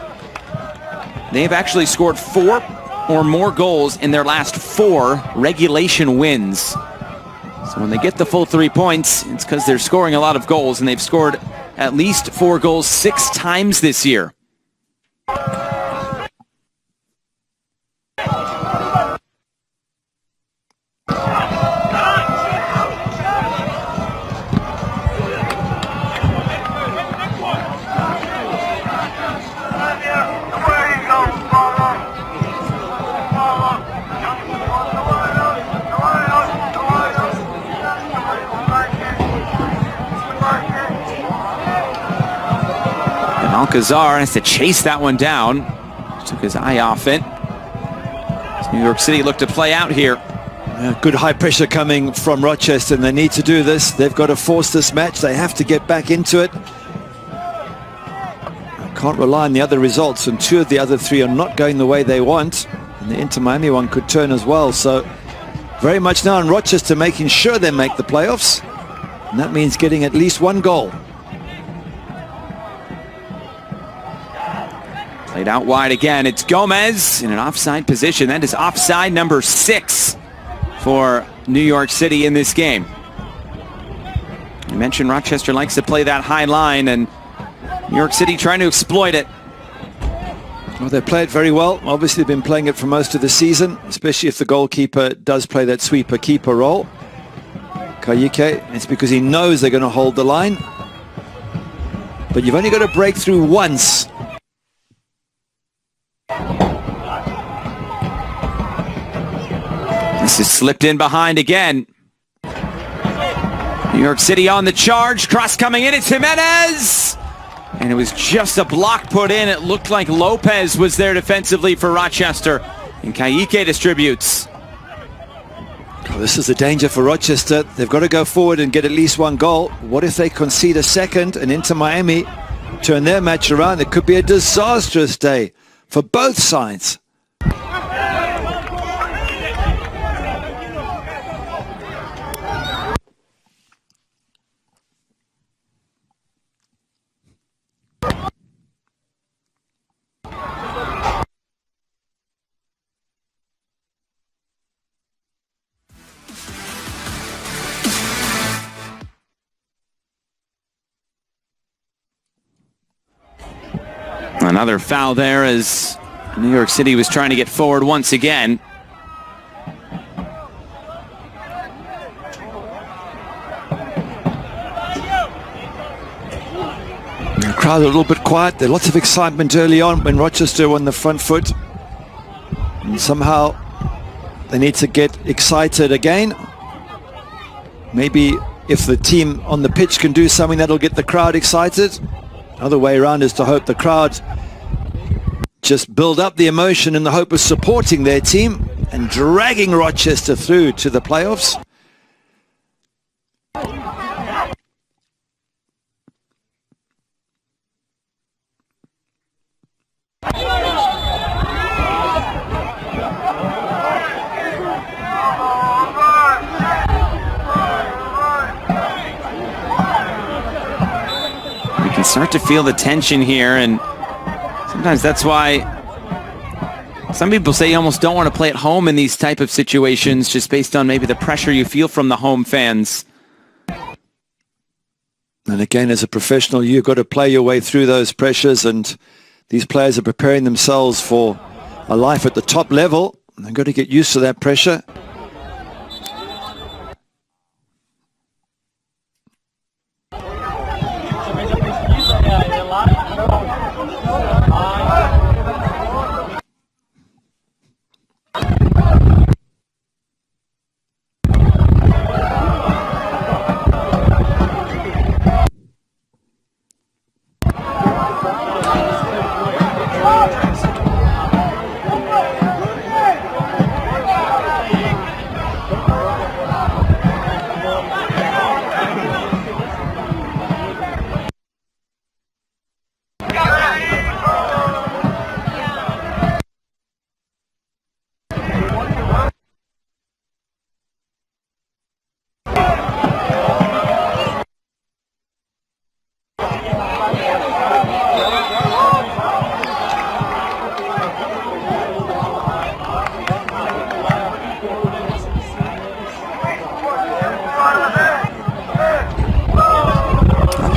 they've actually scored 4 or more goals in their last 4 regulation wins. So when they get the full 3 points, it's because they're scoring a lot of goals, and they've scored at least 4 goals 6 times this year. Alcazar has to chase that one down. Took his eye off it. New York City look to play out here. Good high pressure coming from Rochester, and they need to do this. They've got to force this match. They have to get back into it. Can't rely on the other results, and 2 of the other 3 are not going the way they want. And the Inter Miami one could turn as well. So very much now in Rochester making sure they make the playoffs. And that means getting at least one goal. Played out wide again. It's Gomez in an offside position. That is offside number 6 for New York City in this game. You mentioned Rochester likes to play that high line, and New York City trying to exploit it. Well, they play it very well. Obviously, they've been playing it for most of the season, especially if the goalkeeper does play that sweeper-keeper role. Kayike, it's because he knows they're going to hold the line. But you've only got to break through once. This is slipped in behind again. New York City on the charge. Cross coming in. It's Jimenez. And it was just a block put in. It looked like Lopez was there defensively for Rochester. And Kayike distributes. Well, this is a danger for Rochester. They've got to go forward and get at least one goal. What if they concede a second and Inter Miami turn their match around? It could be a disastrous day for both sides. Another foul there as New York City was trying to get forward once again. The crowd a little bit quiet. There's lots of excitement early on when Rochester won the front foot. And somehow they need to get excited again. Maybe if the team on the pitch can do something that'll get the crowd excited. Other way around is to hope the crowd just build up the emotion in the hope of supporting their team and dragging Rochester through to the playoffs. Start to feel the tension here, and sometimes that's why some people say you almost don't want to play at home in these type of situations, just based on maybe the pressure you feel from the home fans. And again, as a professional, you've got to play your way through those pressures, and these players are preparing themselves for a life at the top level. They've got to get used to that pressure.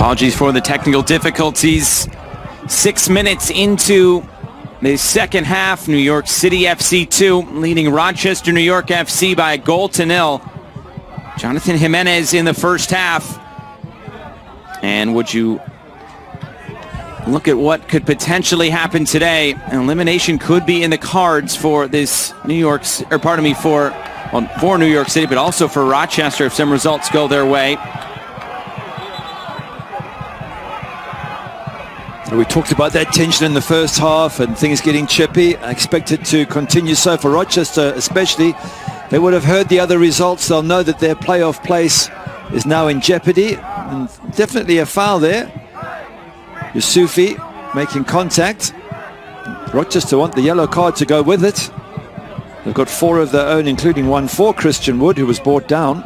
Apologies for the technical difficulties. 6 minutes into the second half, New York City FC 2 leading Rochester New York FC by 1-0. Jonathan Jimenez in the first half. And would you look at what could potentially happen today? An elimination could be in the cards for this for New York City, but also for Rochester if some results go their way. We talked about that tension in the first half and things getting chippy. I expect it to continue so for Rochester especially. They would have heard the other results. They'll know that their playoff place is now in jeopardy. And definitely a foul there. Yusufi making contact. Rochester want the yellow card to go with it. They've got 4 of their own, including one for Christian Wood, who was brought down.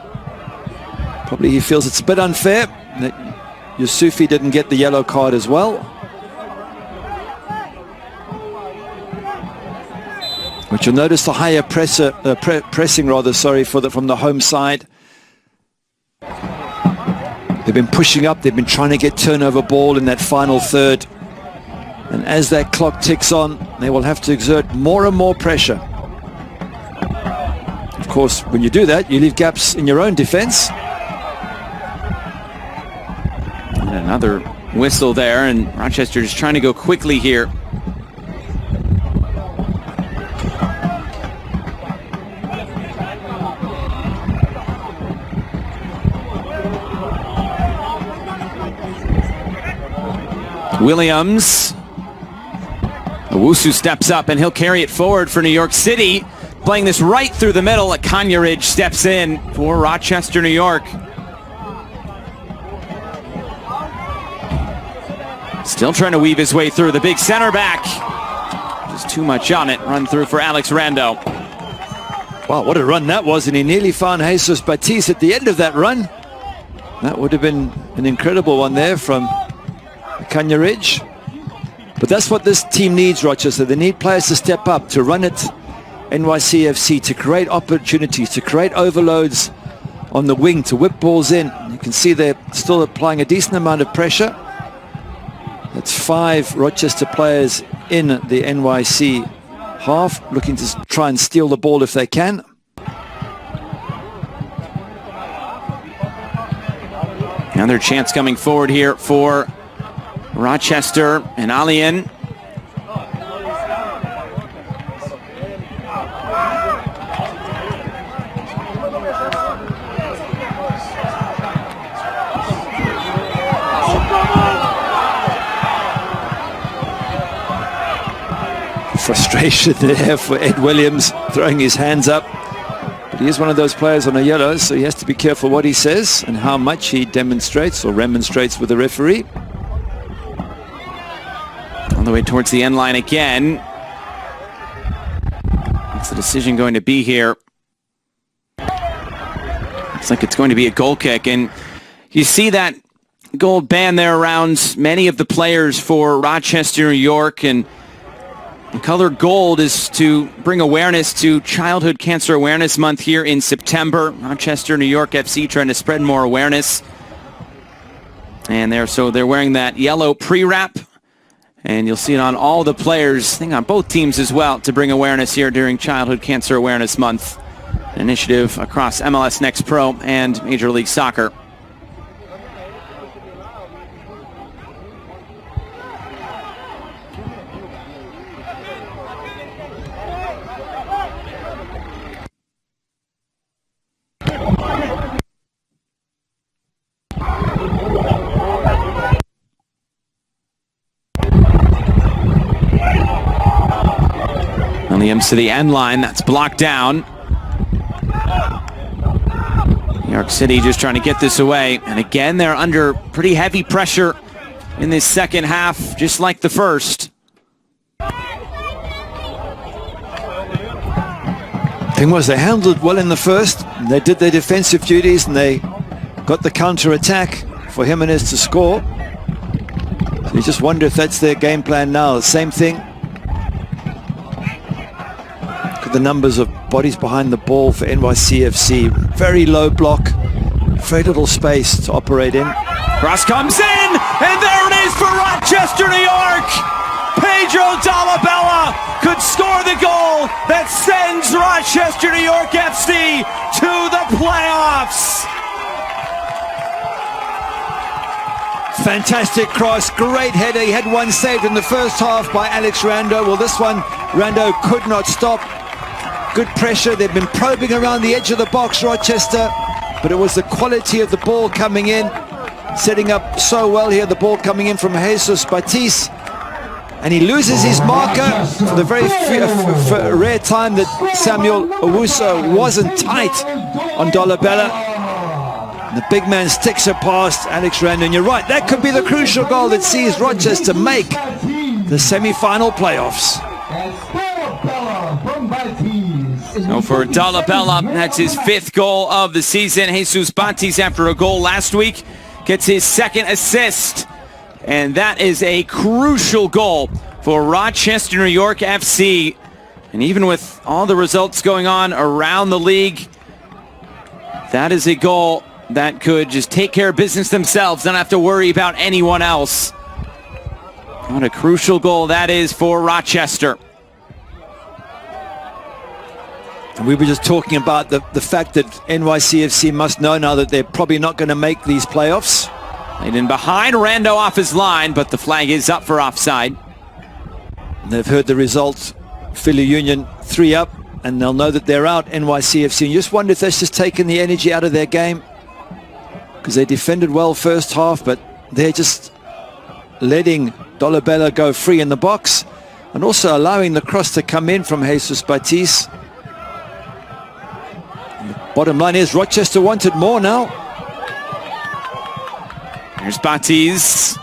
Probably he feels it's a bit unfair that Yusufi didn't get the yellow card as well. But you'll notice the higher pressing from the home side. They've been pushing up, they've been trying to get turnover ball in that final third. And as that clock ticks on, they will have to exert more and more pressure. Of course, when you do that, you leave gaps in your own defense. And another whistle there, and Rochester is trying to go quickly here. Williams. Owusu steps up and he'll carry it forward for New York City. Playing this right through the middle. Kanyeridge steps in for Rochester, New York. Still trying to weave his way through the big center back. Just too much on it. Run through for Alex Rando. Wow, what a run that was, and he nearly found Jesus Batiz at the end of that run. That would have been an incredible one there from Kanyeridge. But that's what this team needs, Rochester. They need players to step up, to run it NYCFC, to create opportunities, to create overloads on the wing, to whip balls in. You can see they're still applying a decent amount of pressure. That's 5 Rochester players in the NYC half, looking to try and steal the ball if they can. Another chance coming forward here for Rochester and Alien. Frustration there for Ed Williams, throwing his hands up. But he is one of those players on a yellow, so he has to be careful what he says and how much he demonstrates or remonstrates with the referee. On the way towards the end line again. What's the decision going to be here? Looks like it's going to be a goal kick, and you see that gold band there around many of the players for Rochester, New York, and the color gold is to bring awareness to Childhood Cancer Awareness Month here in September. Rochester, New York FC trying to spread more awareness. And they're wearing that yellow pre-wrap. And you'll see it on all the players, I think on both teams as well, to bring awareness here during Childhood Cancer Awareness Month. An initiative across MLS Next Pro and Major League Soccer. Williams to the end line, that's blocked down. New York City just trying to get this away, and again they're under pretty heavy pressure in this second half, just like the first. Thing was, they handled well in the first, they did their defensive duties, and they got the counter-attack for Jimenez to score. So you just wonder if that's their game plan now. The same thing. The numbers of bodies behind the ball for NYCFC. Very low block, very little space to operate in. Cross comes in, and there it is for Rochester, New York. Pedro Dolabella could score the goal that sends Rochester, New York FC to the playoffs. Fantastic cross, great header. He had one saved in the first half by Alex Rando. Well, this one, Rando could not stop. Good pressure. They've been probing around the edge of the box, Rochester, but it was the quality of the ball coming in, setting up so well here. The ball coming in from Jesus Batiz, and he loses his marker for the very rare time that Samuel Owusu wasn't tight on Dolabella. And the big man sticks it past Alex Rando, and you're right, that could be the crucial goal that sees Rochester make the semi-final playoffs. So for Dolabella, that's his 5th goal of the season. Jesus Batiz, after a goal last week, gets his 2nd assist. And that is a crucial goal for Rochester, New York FC. And even with all the results going on around the league, that is a goal that could just take care of business themselves, don't have to worry about anyone else. What a crucial goal that is for Rochester. We were just talking about the fact that NYCFC must know now that they're probably not going to make these playoffs. Played in behind, Rando off his line, but the flag is up for offside. They've heard the result, Philly Union 3 up, and they'll know that they're out, NYCFC. You just wonder if that's just taken the energy out of their game, because they defended well first half, but they're just letting Dolabella go free in the box and also allowing the cross to come in from Jesus Batiz. Bottom line is Rochester wanted more now. Here's Batiz,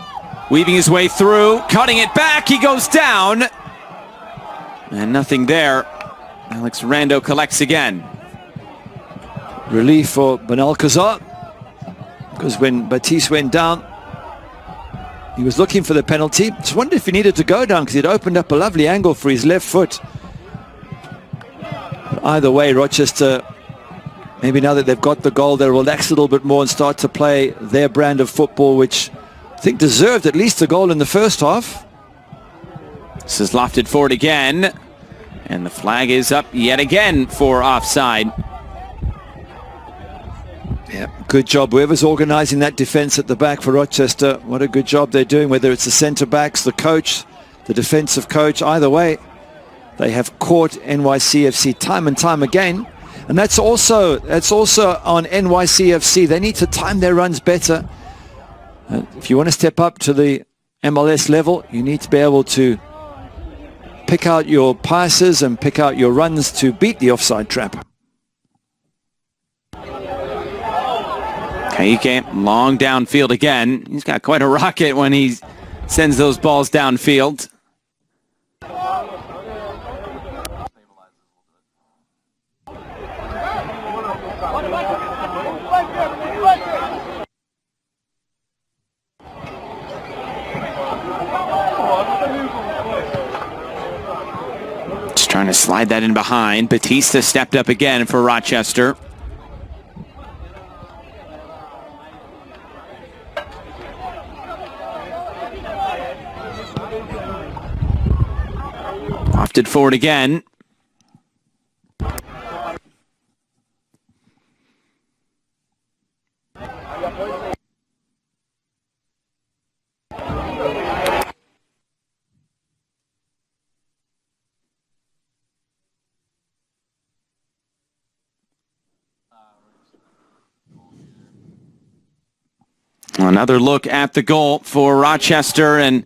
weaving his way through, cutting it back, he goes down. And nothing there. Alex Rando collects again. Relief for Benalcazar, because when Batiz went down, he was looking for the penalty. Just wondered if he needed to go down, because he'd opened up a lovely angle for his left foot. But either way, Rochester, maybe now that they've got the goal, they'll relax a little bit more and start to play their brand of football, which I think deserved at least a goal in the first half. This is lofted forward again, and the flag is up yet again for offside. Yeah, good job. Whoever's organising that defence at the back for Rochester, what a good job they're doing, whether it's the centre-backs, the coach, the defensive coach, either way. They have caught NYCFC time and time again. And that's also on NYCFC. They need to time their runs better. If you want to step up to the MLS level, you need to be able to pick out your passes and pick out your runs to beat the offside trap. Kaike, long downfield again. He's got quite a rocket when he sends those balls downfield. Just trying to slide that in behind. Batista stepped up again for Rochester. Lofted forward again. Another look at the goal for Rochester, and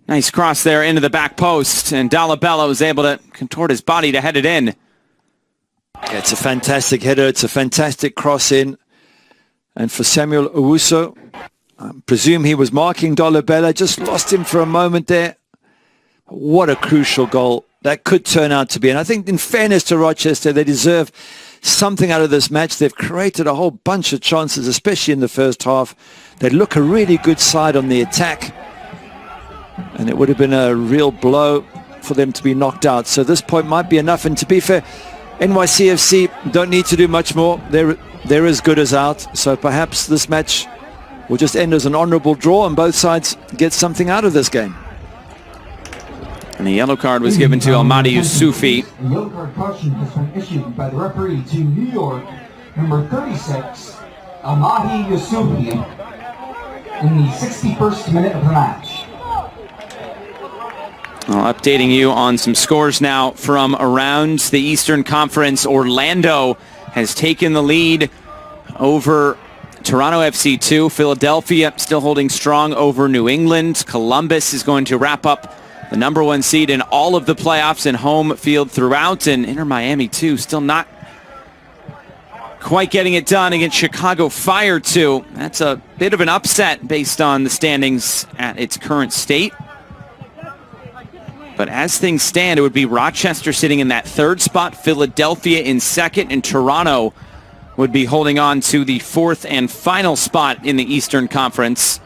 nice cross there into the back post, and Dolabella was able to contort his body to head it in. Yeah, it's a fantastic header. It's a fantastic cross in. And for Samuel Owusu, I presume he was marking Dolabella, just lost him for a moment there. What a crucial goal that could turn out to be. And I think in fairness to Rochester, they deserve something out of this match. They've created a whole bunch of chances, especially in the first half. They look a really good side on the attack. And it would have been a real blow for them to be knocked out. So this point might be enough. And to be fair, NYCFC don't need to do much more. They're as good as out. So perhaps this match will just end as an honourable draw and both sides get something out of this game. And the yellow card was given to Almadi Yusufi. The yellow card caution has been issued by the referee to New York, number 36, Almadi Yusufi, in the 61st minute of the match. Well, updating you on some scores now from around the Eastern Conference. Orlando has taken the lead over Toronto FC 2. Philadelphia still holding strong over New England. Columbus is going to wrap up the #1 seed in all of the playoffs and home field throughout. And Inter Miami 2 still not quite getting it done against Chicago Fire 2. That's a bit of an upset based on the standings at its current state. But as things stand, it would be Rochester sitting in that third spot, Philadelphia in second, and Toronto would be holding on to the fourth and final spot in the Eastern Conference.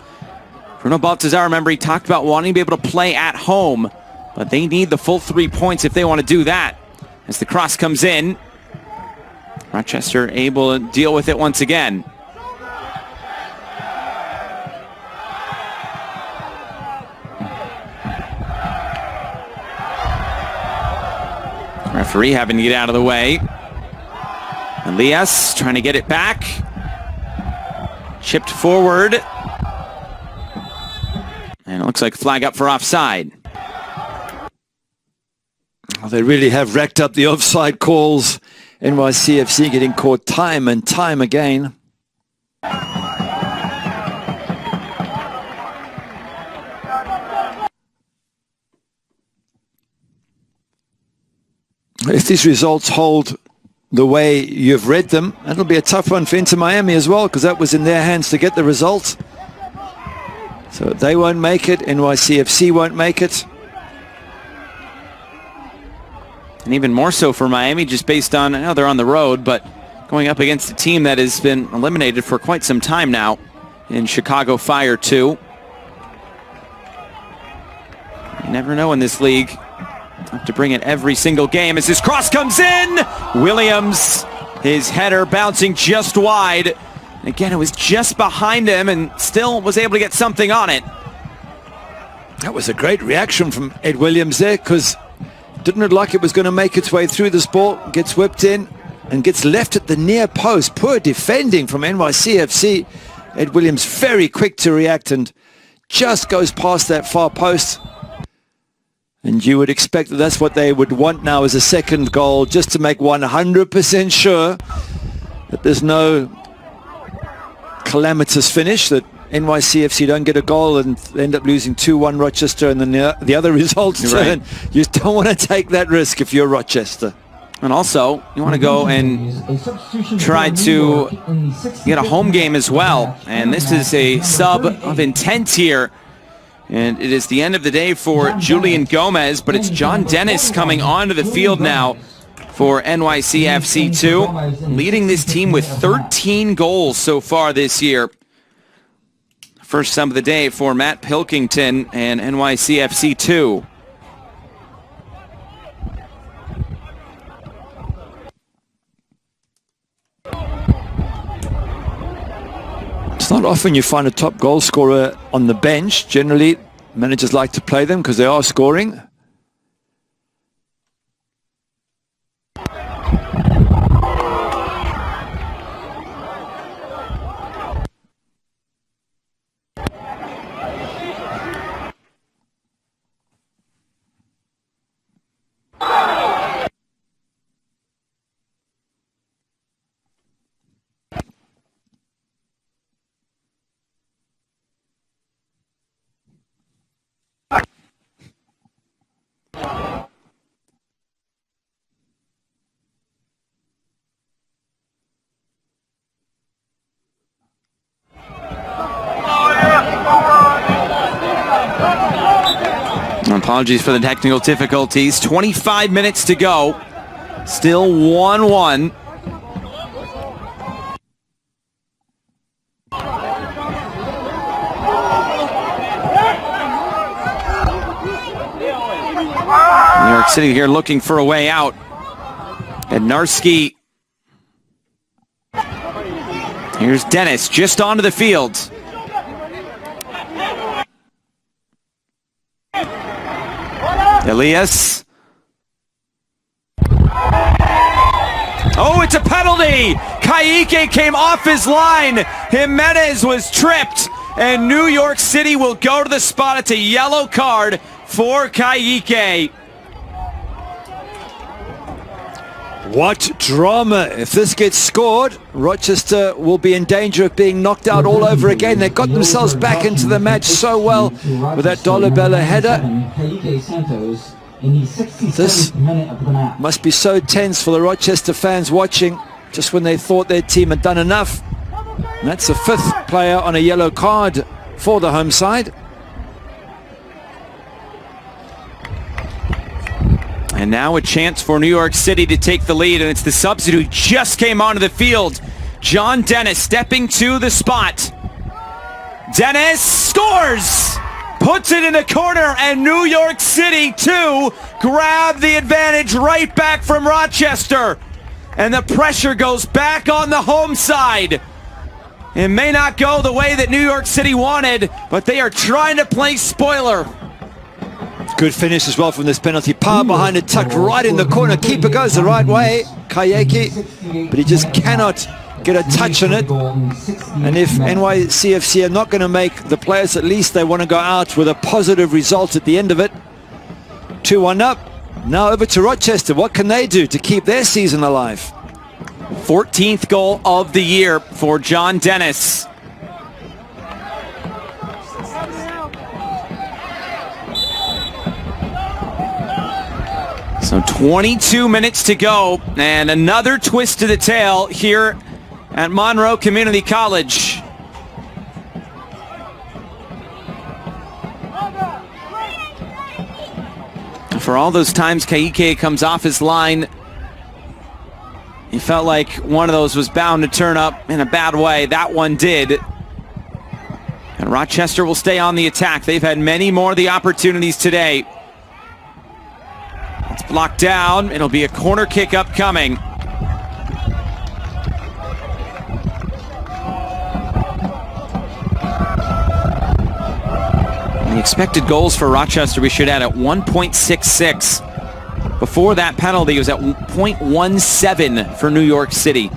Bruno Baltazar, remember, he talked about wanting to be able to play at home, but they need the full 3 points if they want to do that. As the cross comes in, Rochester able to deal with it once again. Referee having to get out of the way. Elias trying to get it back. Chipped forward. And it looks like a flag up for offside. Well, they really have racked up the offside calls. NYCFC getting caught time and time again. If these results hold the way you've read them, that'll be a tough one for Inter Miami as well, because that was in their hands to get the result. So they won't make it, NYCFC won't make it. And even more so for Miami, just based on, I know they're on the road, but going up against a team that has been eliminated for quite some time now in Chicago Fire 2. You never know in this league. Have to bring it every single game as this cross comes in. Williams, his header bouncing just wide. Again, it was just behind him and still was able to get something on it. That was a great reaction from Ed Williams there, because it didn't look like it was going to make its way through this ball. Gets whipped in and gets left at the near post. Poor defending from NYCFC. Ed Williams very quick to react and just goes past that far post. And you would expect that that's what they would want now as a second goal, just to make 100% sure that there's no calamitous finish, that NYCFC don't get a goal and end up losing 2-1 Rochester, and then the other results turn. Right. You don't want to take that risk if you're Rochester. And also, you want to go and try to get a home game as well. And this is a sub of intent here. And it is the end of the day for Julian Gomez, but it's John Dennis coming onto the field now for NYCFC 2, leading this team with 13 goals so far this year. First sub of the day for Matt Pilkington and NYCFC 2. It's not often you find a top goal scorer on the bench. Generally, managers like to play them because they are scoring. Apologies for the technical difficulties. 25 minutes to go. Still 1-1. New York City here looking for a way out. Bednarski. Here's Dennis just onto the field. Elias. Oh, it's a penalty! Kaique came off his line. Jimenez was tripped, and New York City will go to the spot. It's a yellow card for Kaique. What drama. If this gets scored, Rochester will be in danger of being knocked out all over again. They got themselves back into the match so well with that Dolabella header. This must be so tense for the Rochester fans watching, just when they thought their team had done enough. And that's the fifth player on a yellow card for the home side. And now a chance for New York City to take the lead, and it's the substitute who just came onto the field. John Dennis stepping to the spot. Dennis scores! Puts it in the corner, and New York City, too, grab the advantage right back from Rochester. And the pressure goes back on the home side. It may not go the way that New York City wanted, but they are trying to play spoiler. Good finish as well from this penalty. Power behind it, tucked right in the corner. Keeper goes the right way, Kayeki, but he just cannot get a touch on it. And if NYCFC are not going to make the players, at least they want to go out with a positive result at the end of it. 2-1 up. Now over to Rochester. What can they do to keep their season alive? 14th goal of the year for John Dennis. So 22 minutes to go, and another twist to the tail here at Monroe Community College. For all those times Kaike comes off his line, he felt like one of those was bound to turn up in a bad way. That one did. And Rochester will stay on the attack. They've had many more of the opportunities today. It's blocked down. It'll be a corner kick upcoming. The expected goals for Rochester, we should add, at 1.66. Before that penalty, it was at 0.17 for New York City.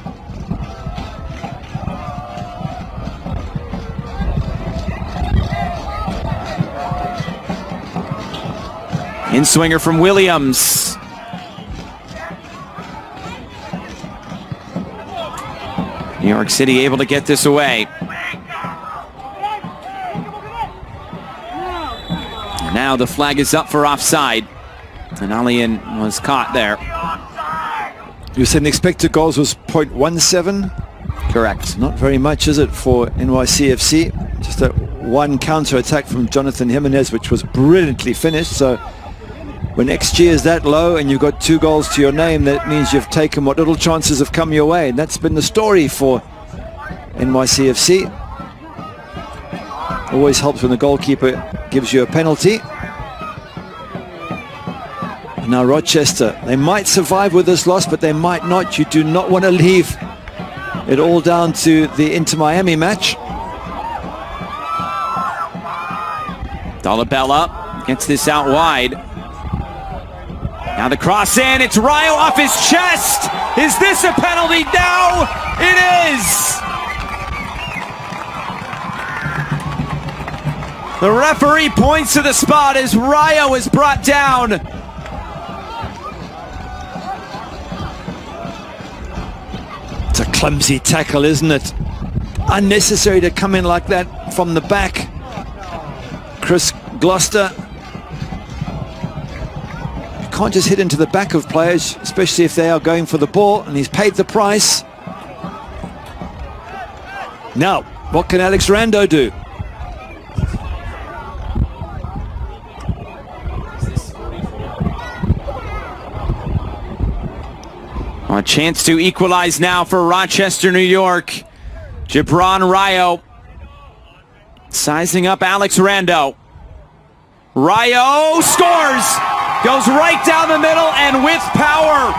In-swinger from Williams. New York City able to get this away. And now the flag is up for offside. And Alian was caught there. You said the expected goals was 0.17? Correct. Not very much, is it, for NYCFC? Just a one counter-attack from Jonathan Jimenez, which was brilliantly finished. So when XG is that low and you've got 2 goals to your name, that means you've taken what little chances have come your way. And that's been the story for NYCFC. Always helps when the goalkeeper gives you a penalty. Now Rochester, they might survive with this loss, but they might not. You do not want to leave it all down to the Inter-Miami match. Dolabella gets this out wide. Now the cross in, it's Rayo off his chest. Is this a penalty? No, it is. The referee points to the spot as Rayo is brought down. It's a clumsy tackle, isn't it? Unnecessary to come in like that from the back. Chris Gloucester. You can't just hit into the back of players, especially if they are going for the ball, and he's paid the price. Now, what can Alex Rando do? A chance to equalize now for Rochester, New York. Gibran Rayo sizing up Alex Rando. Rayo scores! Goes right down the middle and with power.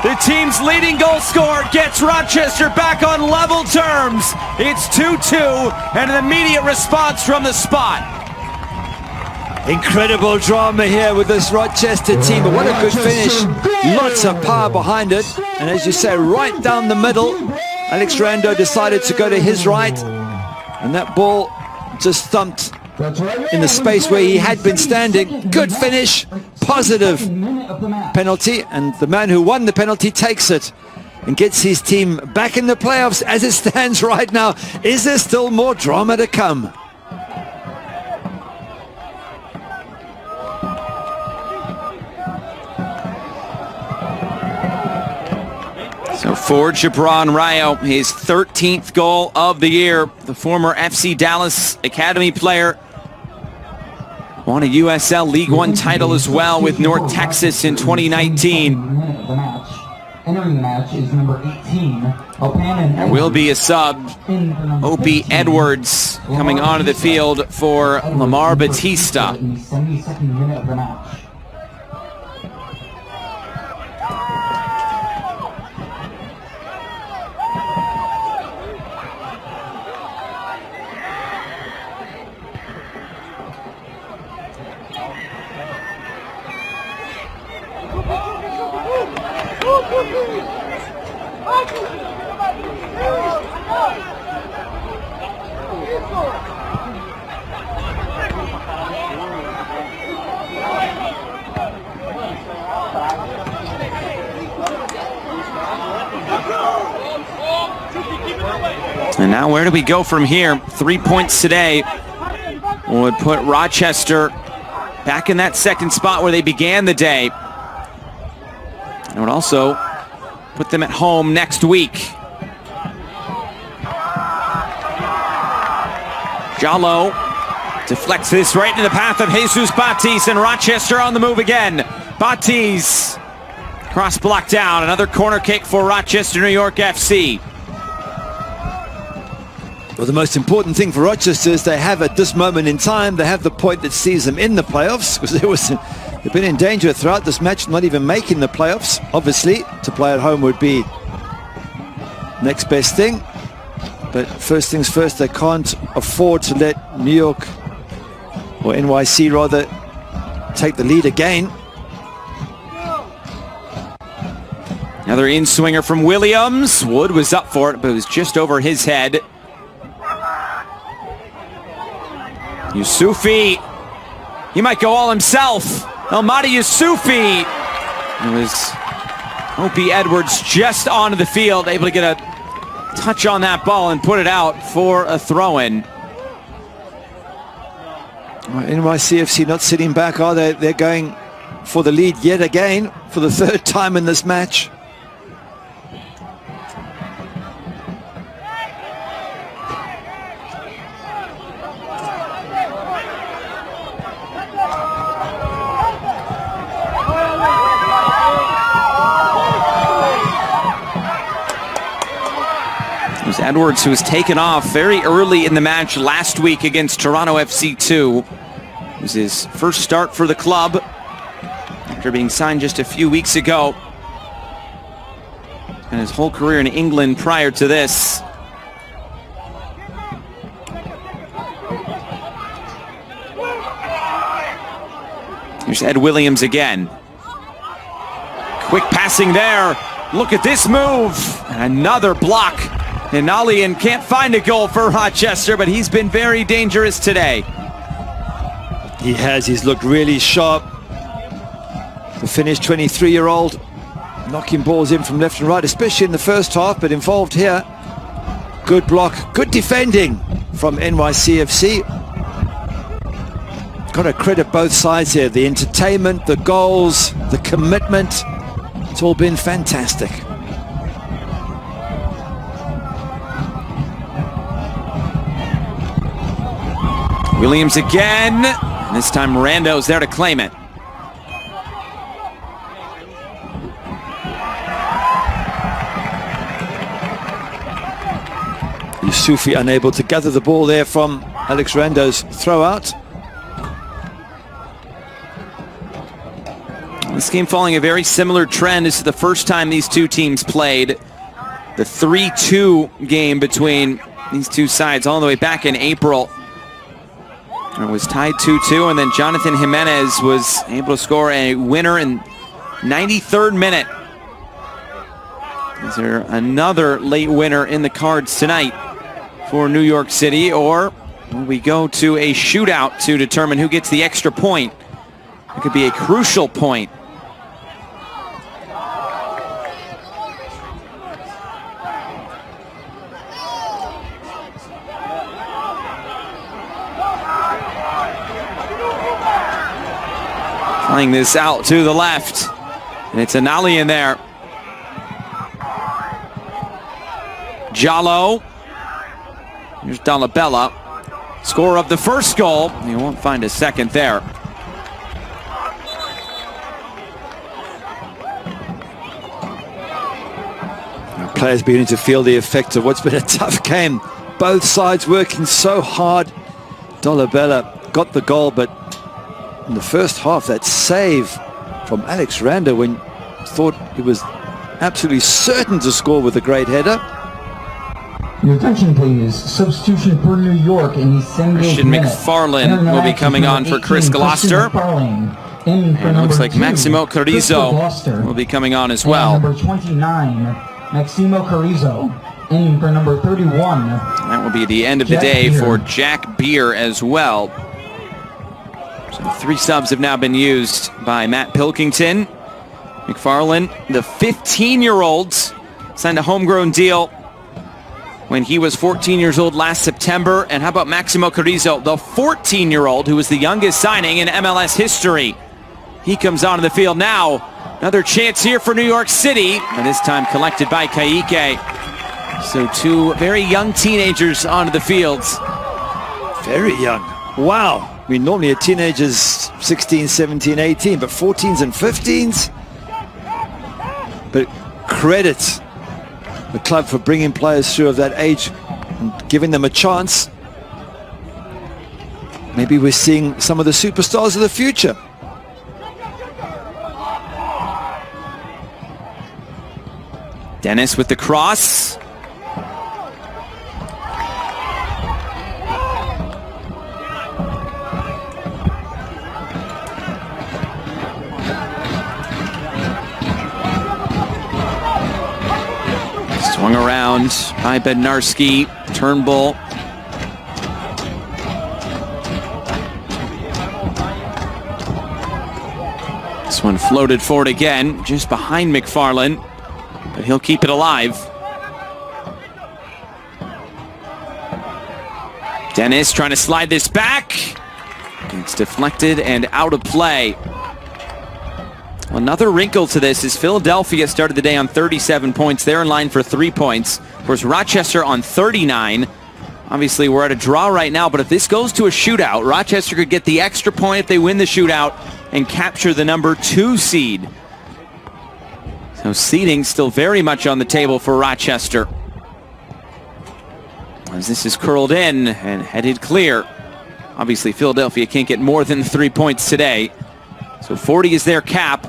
The team's leading goal scorer gets Rochester back on level terms. It's 2-2 and an immediate response from the spot. Incredible drama here with this Rochester team, but what a good finish. Lots of power behind it. And as you say, right down the middle, Alex Rando decided to go to his right. And that ball just thumped in the space where he had been standing. Good finish, positive penalty. And the man who won the penalty takes it and gets his team back in the playoffs as it stands right now. Is there still more drama to come? So for Gibran Rayo, his 13th goal of the year, the former FC Dallas Academy player Won a USL League One title as well with North Texas in 2019. Entering the match is number 18, There will be a sub, Opie Edwards, coming onto the field for Lamar Batista. In the 72nd minute of the match. And now where do we go from here? 3 points today would put Rochester back in that second spot where they began the day. It would also put them at home next week. Jallo deflects this right into the path of Jesus Batiz, and Rochester on the move again. Batiz, cross block down. Another corner kick for Rochester, New York FC. Well, the most important thing for Rochester is they have, at this moment in time, they have the point that sees them in the playoffs, because they've been in danger throughout this match, not even making the playoffs. Obviously, to play at home would be next best thing. But first things first, they can't afford to let New York, or NYC rather, take the lead again. Another in-swinger from Williams. Wood was up for it, but it was just over his head. Yusufi, he might go all himself. Almadi Yusufi. It was Opie Edwards just onto the field, able to get a touch on that ball and put it out for a throw-in. NYCFC not sitting back, are they? They're going for the lead yet again for the third time in this match. It was Edwards who was taken off very early in the match last week against Toronto FC 2. It was his first start for the club after being signed just a few weeks ago. And his whole career in England prior to this. Here's Ed Williams again. Quick passing there. Look at this move. And another block. And Alian can't find a goal for Rochester, but he's been very dangerous today. He has. He's looked really sharp. The Finnish 23-year-old knocking balls in from left and right, especially in the first half, but involved here. Good block, good defending from NYCFC. Got to credit both sides here. The entertainment, the goals, the commitment. It's all been fantastic. Williams again. This time Rando's there to claim it. Yusufi unable to gather the ball there from Alex Rando's throw out. This game following a very similar trend. This is the first time these two teams played. The 3-2 game between these two sides all the way back in April. It was tied 2-2, and then Jonathan Jimenez was able to score a winner in 93rd minute. Is there another late winner in the cards tonight for New York City, or will we go to a shootout to determine who gets the extra point? It could be a crucial point. Playing this out to the left, and it's Anali in there. Jallo. Here's Dolabella, scorer of the first goal. He won't find a second there. players beginning to feel the effect of what's been a tough game. Both sides working so hard. Dolabella got the goal, but in the first half, that save from Alex Randa when thought he was absolutely certain to score with a great header. Your attention please. Substitution for New York in the 70th Christian minute. McFarlane will be coming on for Chris Gloucester. And it looks like Maximo Carrizo will be coming on as well. Number 29, Maximo Carrizo, in for number 31. That will be the end of the day for Jack Beer as well. So 3 subs have now been used by Matt Pilkington. McFarlane, the 15-year-olds, signed a homegrown deal when he was 14 years old last September. And how about Maximo Carrizo, the 14-year-old who was the youngest signing in MLS history? He comes onto the field now. Another chance here for New York City, and this time collected by Kaique. So 2 very young teenagers onto the fields. Very young. Wow. I mean, normally a teenager's 16, 17, 18, but 14s and 15s. But credit the club for bringing players through of that age and giving them a chance. Maybe we're seeing some of the superstars of the future. Dennis with the cross. Swung around by Bednarski. Turnbull. This one floated forward again, just behind McFarlane. But he'll keep it alive. Dennis trying to slide this back. It's deflected and out of play. Another wrinkle to this is Philadelphia started the day on 37 points. They're in line for 3 points. Of course, Rochester on 39. Obviously, we're at a draw right now, but if this goes to a shootout, Rochester could get the extra point if they win the shootout and capture the number 2 seed. So seeding still very much on the table for Rochester. As this is curled in and headed clear. Obviously, Philadelphia can't get more than 3 points today. So 40 is their cap.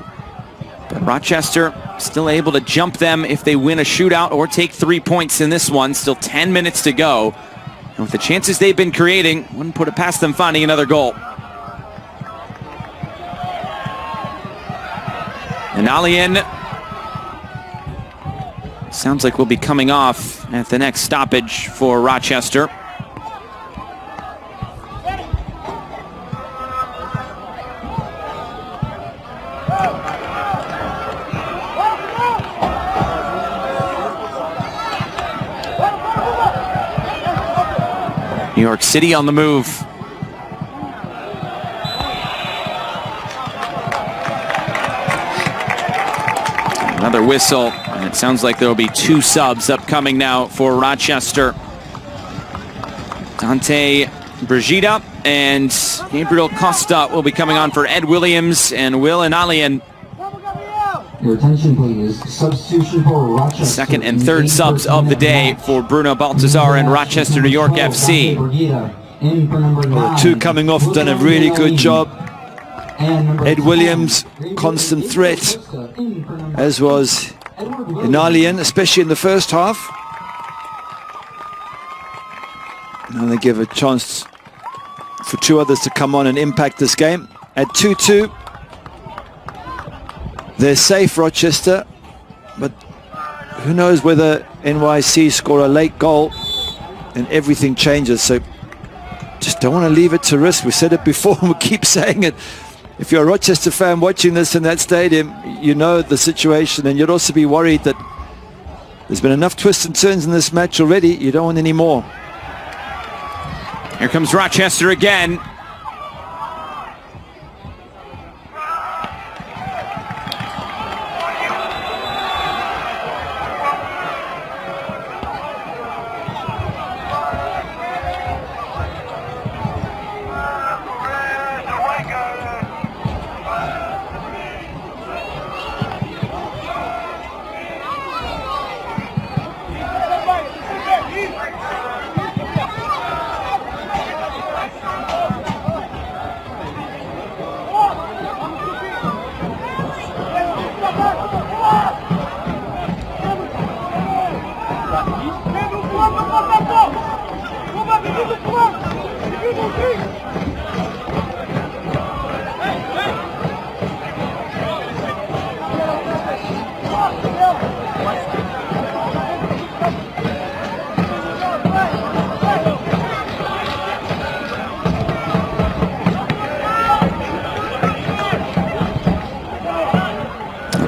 But Rochester still able to jump them if they win a shootout or take 3 points in this one. Still 10 minutes to go. And with the chances they've been creating, wouldn't put it past them finding another goal. And Alien sounds like we'll be coming off at the next stoppage for Rochester. New York City on the move. Another whistle, and it sounds like there will be 2 subs upcoming now for Rochester. Dante Brigida and Gabriel Costa will be coming on for Ed Williams and Will Inalian. Your attention please. Substitution for Rochester. Second and third subs of the day for Bruno Baltazar and Rochester, New York FC. Well, the 2 coming off done a really good job. Ed Williams, constant threat, as was Inalian, especially in the first half. Now they give a chance for 2 others to come on and impact this game. At 2-2, they're safe, Rochester, but who knows whether NYC score a late goal and everything changes. So just don't want to leave it to risk. We said it before and we keep saying it. If you're a Rochester fan watching this in that stadium, you know the situation, and you'd also be worried that there's been enough twists and turns in this match already. You don't want any more. Here comes Rochester again.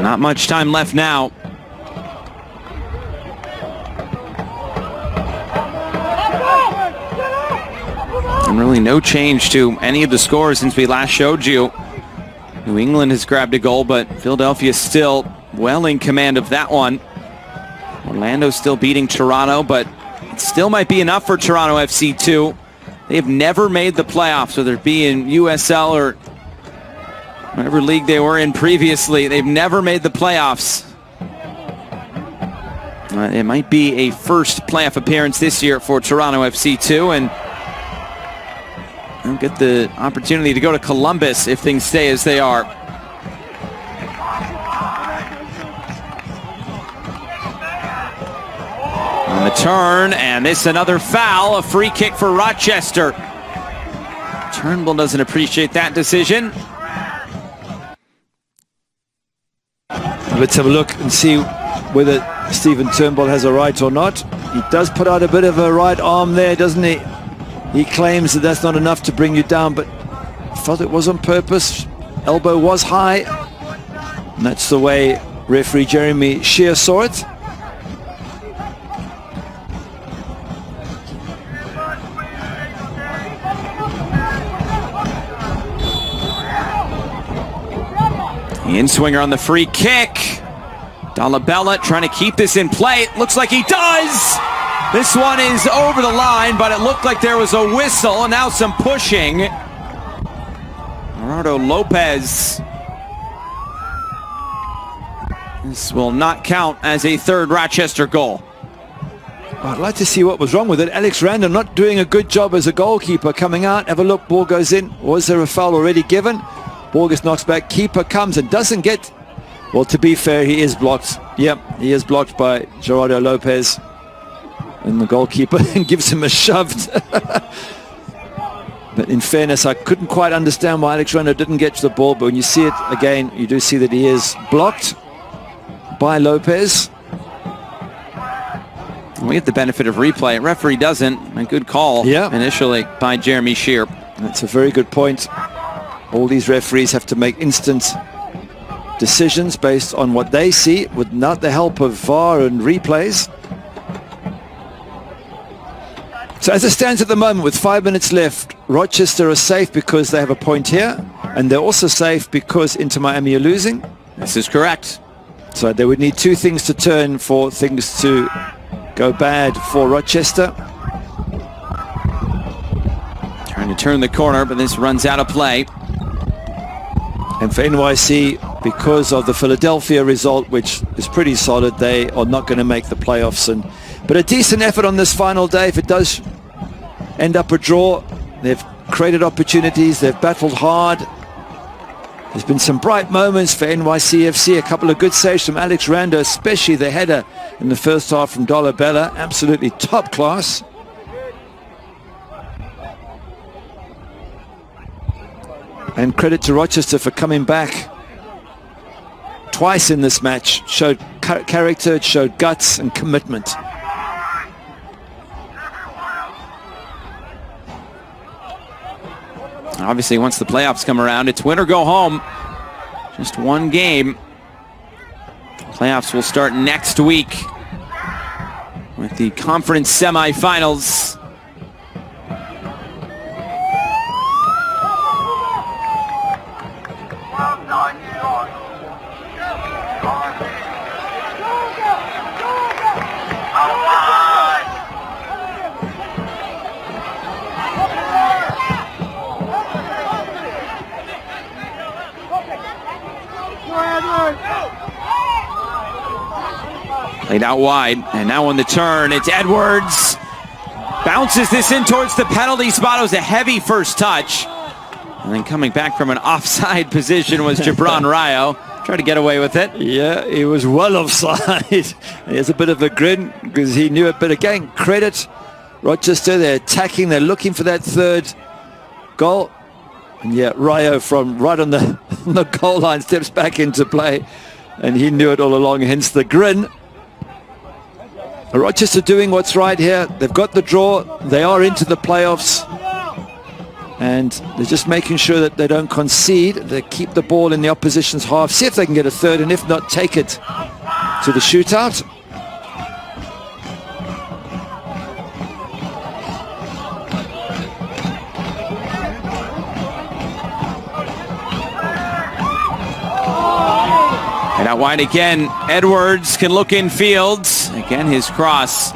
Not much time left now. And really no change to any of the scores since we last showed you. New England has grabbed a goal, but Philadelphia still well in command of that one. Orlando still beating Toronto, but it still might be enough for Toronto FC too. They have never made the playoffs, whether it be in USL or whatever league they were in previously. They've never made the playoffs. It might be a first playoff appearance this year for Toronto FC too, and they'll get the opportunity to go to Columbus if things stay as they are. On the turn, and this another foul, a free kick for Rochester. Turnbull doesn't appreciate that decision. Let's have a look and see whether Stephen Turnbull has a right or not. He does put out a bit of a right arm there, doesn't he? He claims that that's not enough to bring you down, but I felt it was on purpose. Elbow was high, and that's the way referee Jeremy Shear saw it. The in-swinger on the free kick. Dolabella trying to keep this in play. Looks like he does. This one is over the line, but it looked like there was a whistle, and now some pushing. Lopez. This will not count as a third Rochester goal. I'd like to see what was wrong with it. Alex Random not doing a good job as a goalkeeper coming out. Have a look, ball goes in. Was there a foul already given? Ball gets knocked back. Keeper comes and doesn't get... Well, to be fair, he is blocked. Yep, he is blocked by Gerardo Lopez. And the goalkeeper gives him a shove. But in fairness, I couldn't quite understand why Alex Random didn't get to the ball. But when you see it again, you do see that he is blocked by Lopez. We get the benefit of replay. Referee doesn't. A good call initially by Jeremy Shear. That's a very good point. All these referees have to make instant decisions based on what they see without the help of VAR and replays. So as it stands at the moment with 5 minutes left, Rochester are safe because they have a point here, and they're also safe because Inter Miami are losing. This is correct. So they would need two things to turn for things to go bad for Rochester. Trying to turn the corner, but this runs out of play. And for NYC, because of the Philadelphia result, which is pretty solid, they are not going to make the playoffs. But a decent effort on this final day. If it does end up a draw, they've created opportunities, they've battled hard. There's been some bright moments for NYCFC, a couple of good saves from Alex Rando, especially the header in the first half from Dolabella, absolutely top class. And credit to Rochester for coming back twice in this match. Showed character, showed guts and commitment. Obviously, once the playoffs come around, it's win or go home. Just one game. Playoffs will start next week with the conference semifinals. Played out wide, and now on the turn, it's Edwards. Bounces this in towards the penalty spot. It was a heavy first touch. And then coming back from an offside position was Gibran Rayo. Tried to get away with it. Yeah, he was well offside. He has a bit of a grin because he knew it. But again, credit Rochester. They're attacking. They're looking for that third goal. And yeah, Rayo from right on the goal line steps back into play. And he knew it all along, hence the grin. Rochester doing what's right here. They've got the draw. They are into the playoffs. And they're just making sure that they don't concede. They keep the ball in the opposition's half, see if they can get a third, and if not, take it to the shootout. And out wide again, Edwards can look in fields. Again, his cross.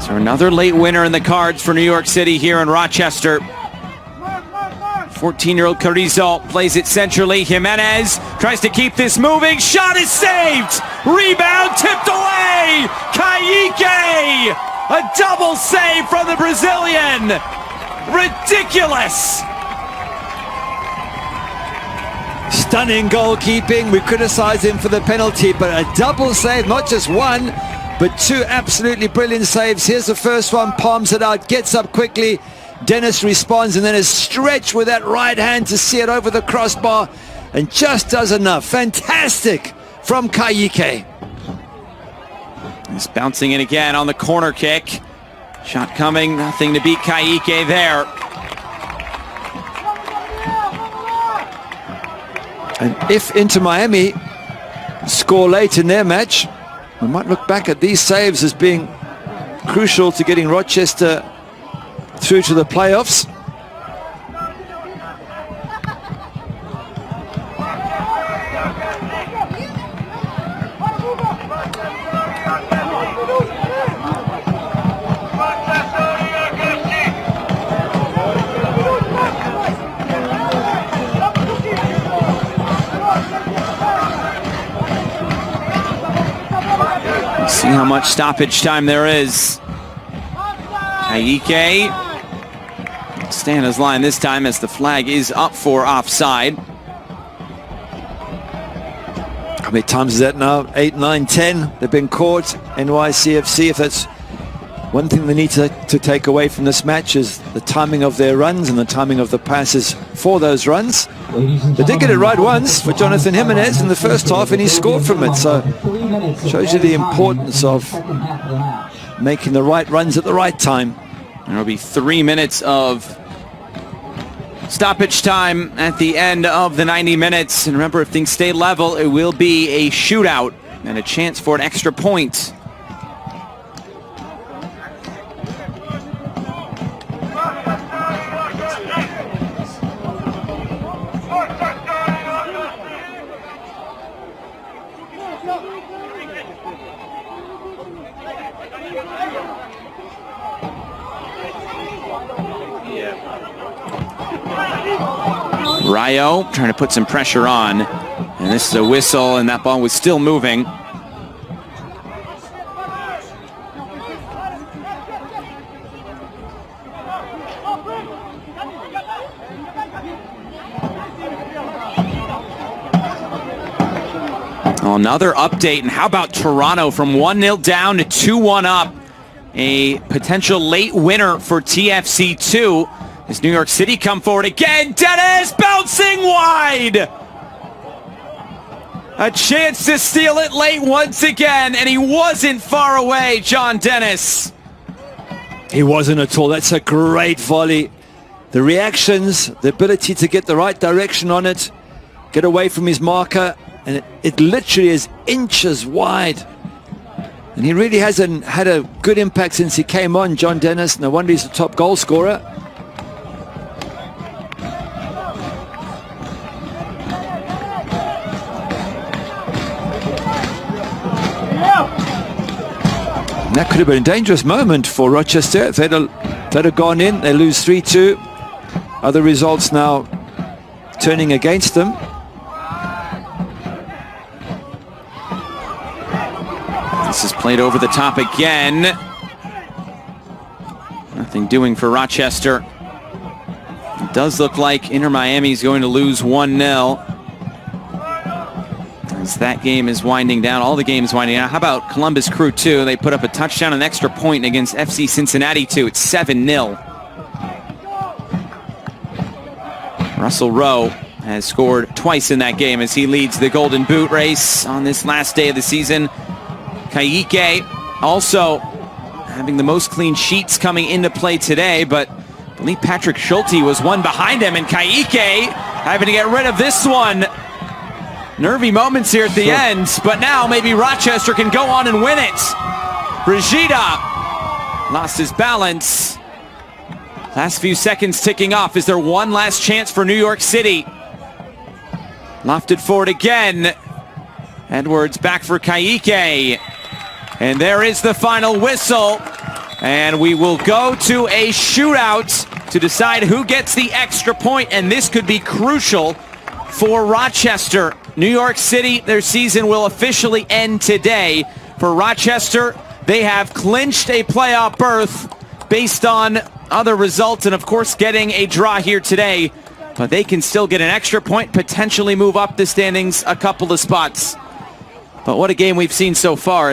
So another late winner in the cards for New York City here in Rochester. 14-year-old Carrizo plays it centrally. Jimenez tries to keep this moving. Shot is saved. Rebound tipped away. Kayike. A double save from the Brazilian. Ridiculous. Stunning goalkeeping. We criticize him for the penalty, but a double save, not just one, but two absolutely brilliant saves. Here's the first one, palms it out, gets up quickly. Dennis responds, and then a stretch with that right hand to see it over the crossbar, and just does enough. Fantastic from Kayike. He's bouncing in again on the corner kick. Shot coming, nothing to beat Kayike there. And if Inter Miami score late in their match, we might look back at these saves as being crucial to getting Rochester through to the playoffs. See how much stoppage time there is. Kayike stay on his line this time as the flag is up for offside. How many times is that now? 8, 9, 10. They've been caught. NYCFC, if that's one thing they need to take away from this match, is the timing of their runs and the timing of the passes for those runs. They did get it right once for Jonathan Jimenez in the first half, and he scored from it. So shows you the importance of making the right runs at the right time. There will be 3 minutes of stoppage time at the end of the 90 minutes. And remember, if things stay level, it will be a shootout and a chance for an extra point. Rayo trying to put some pressure on, and this is a whistle, and that ball was still moving. Oh, another update, and how about Toronto from 1-0 down to 2-1 up? A potential late winner for TFC2. As New York City come forward again, Dennis bouncing wide! A chance to steal it late once again, and he wasn't far away, John Dennis. He wasn't at all. That's a great volley. The reactions, the ability to get the right direction on it, get away from his marker, and it literally is inches wide. And he really hasn't had a good impact since he came on, John Dennis. No wonder he's the top goal scorer. That could have been a dangerous moment for Rochester. If they'd have gone in, they lose 3-2. Other results now turning against them. This is played over the top again. Nothing doing for Rochester. It does look like Inter Miami is going to lose 1-0. As that game is winding down, all the games winding down. How about Columbus Crew 2? They put up a touchdown and an extra point against FC Cincinnati 2. It's 7-0. Russell Rowe has scored twice in that game as he leads the Golden Boot race on this last day of the season. Kayike also having the most clean sheets coming into play today, but I believe Patrick Schulte was one behind him, and Kaike having to get rid of this one. Nervy moments here at the end, but now maybe Rochester can go on and win it. Brigida lost his balance. Last few seconds ticking off. Is there one last chance for New York City? Lofted forward again. Edwards back for Kaike. And there is the final whistle. And we will go to a shootout to decide who gets the extra point. And this could be crucial for Rochester. New York City, their season will officially end today. For Rochester, they have clinched a playoff berth based on other results and, of course, getting a draw here today. But they can still get an extra point, potentially move up the standings a couple of spots. But what a game we've seen so far.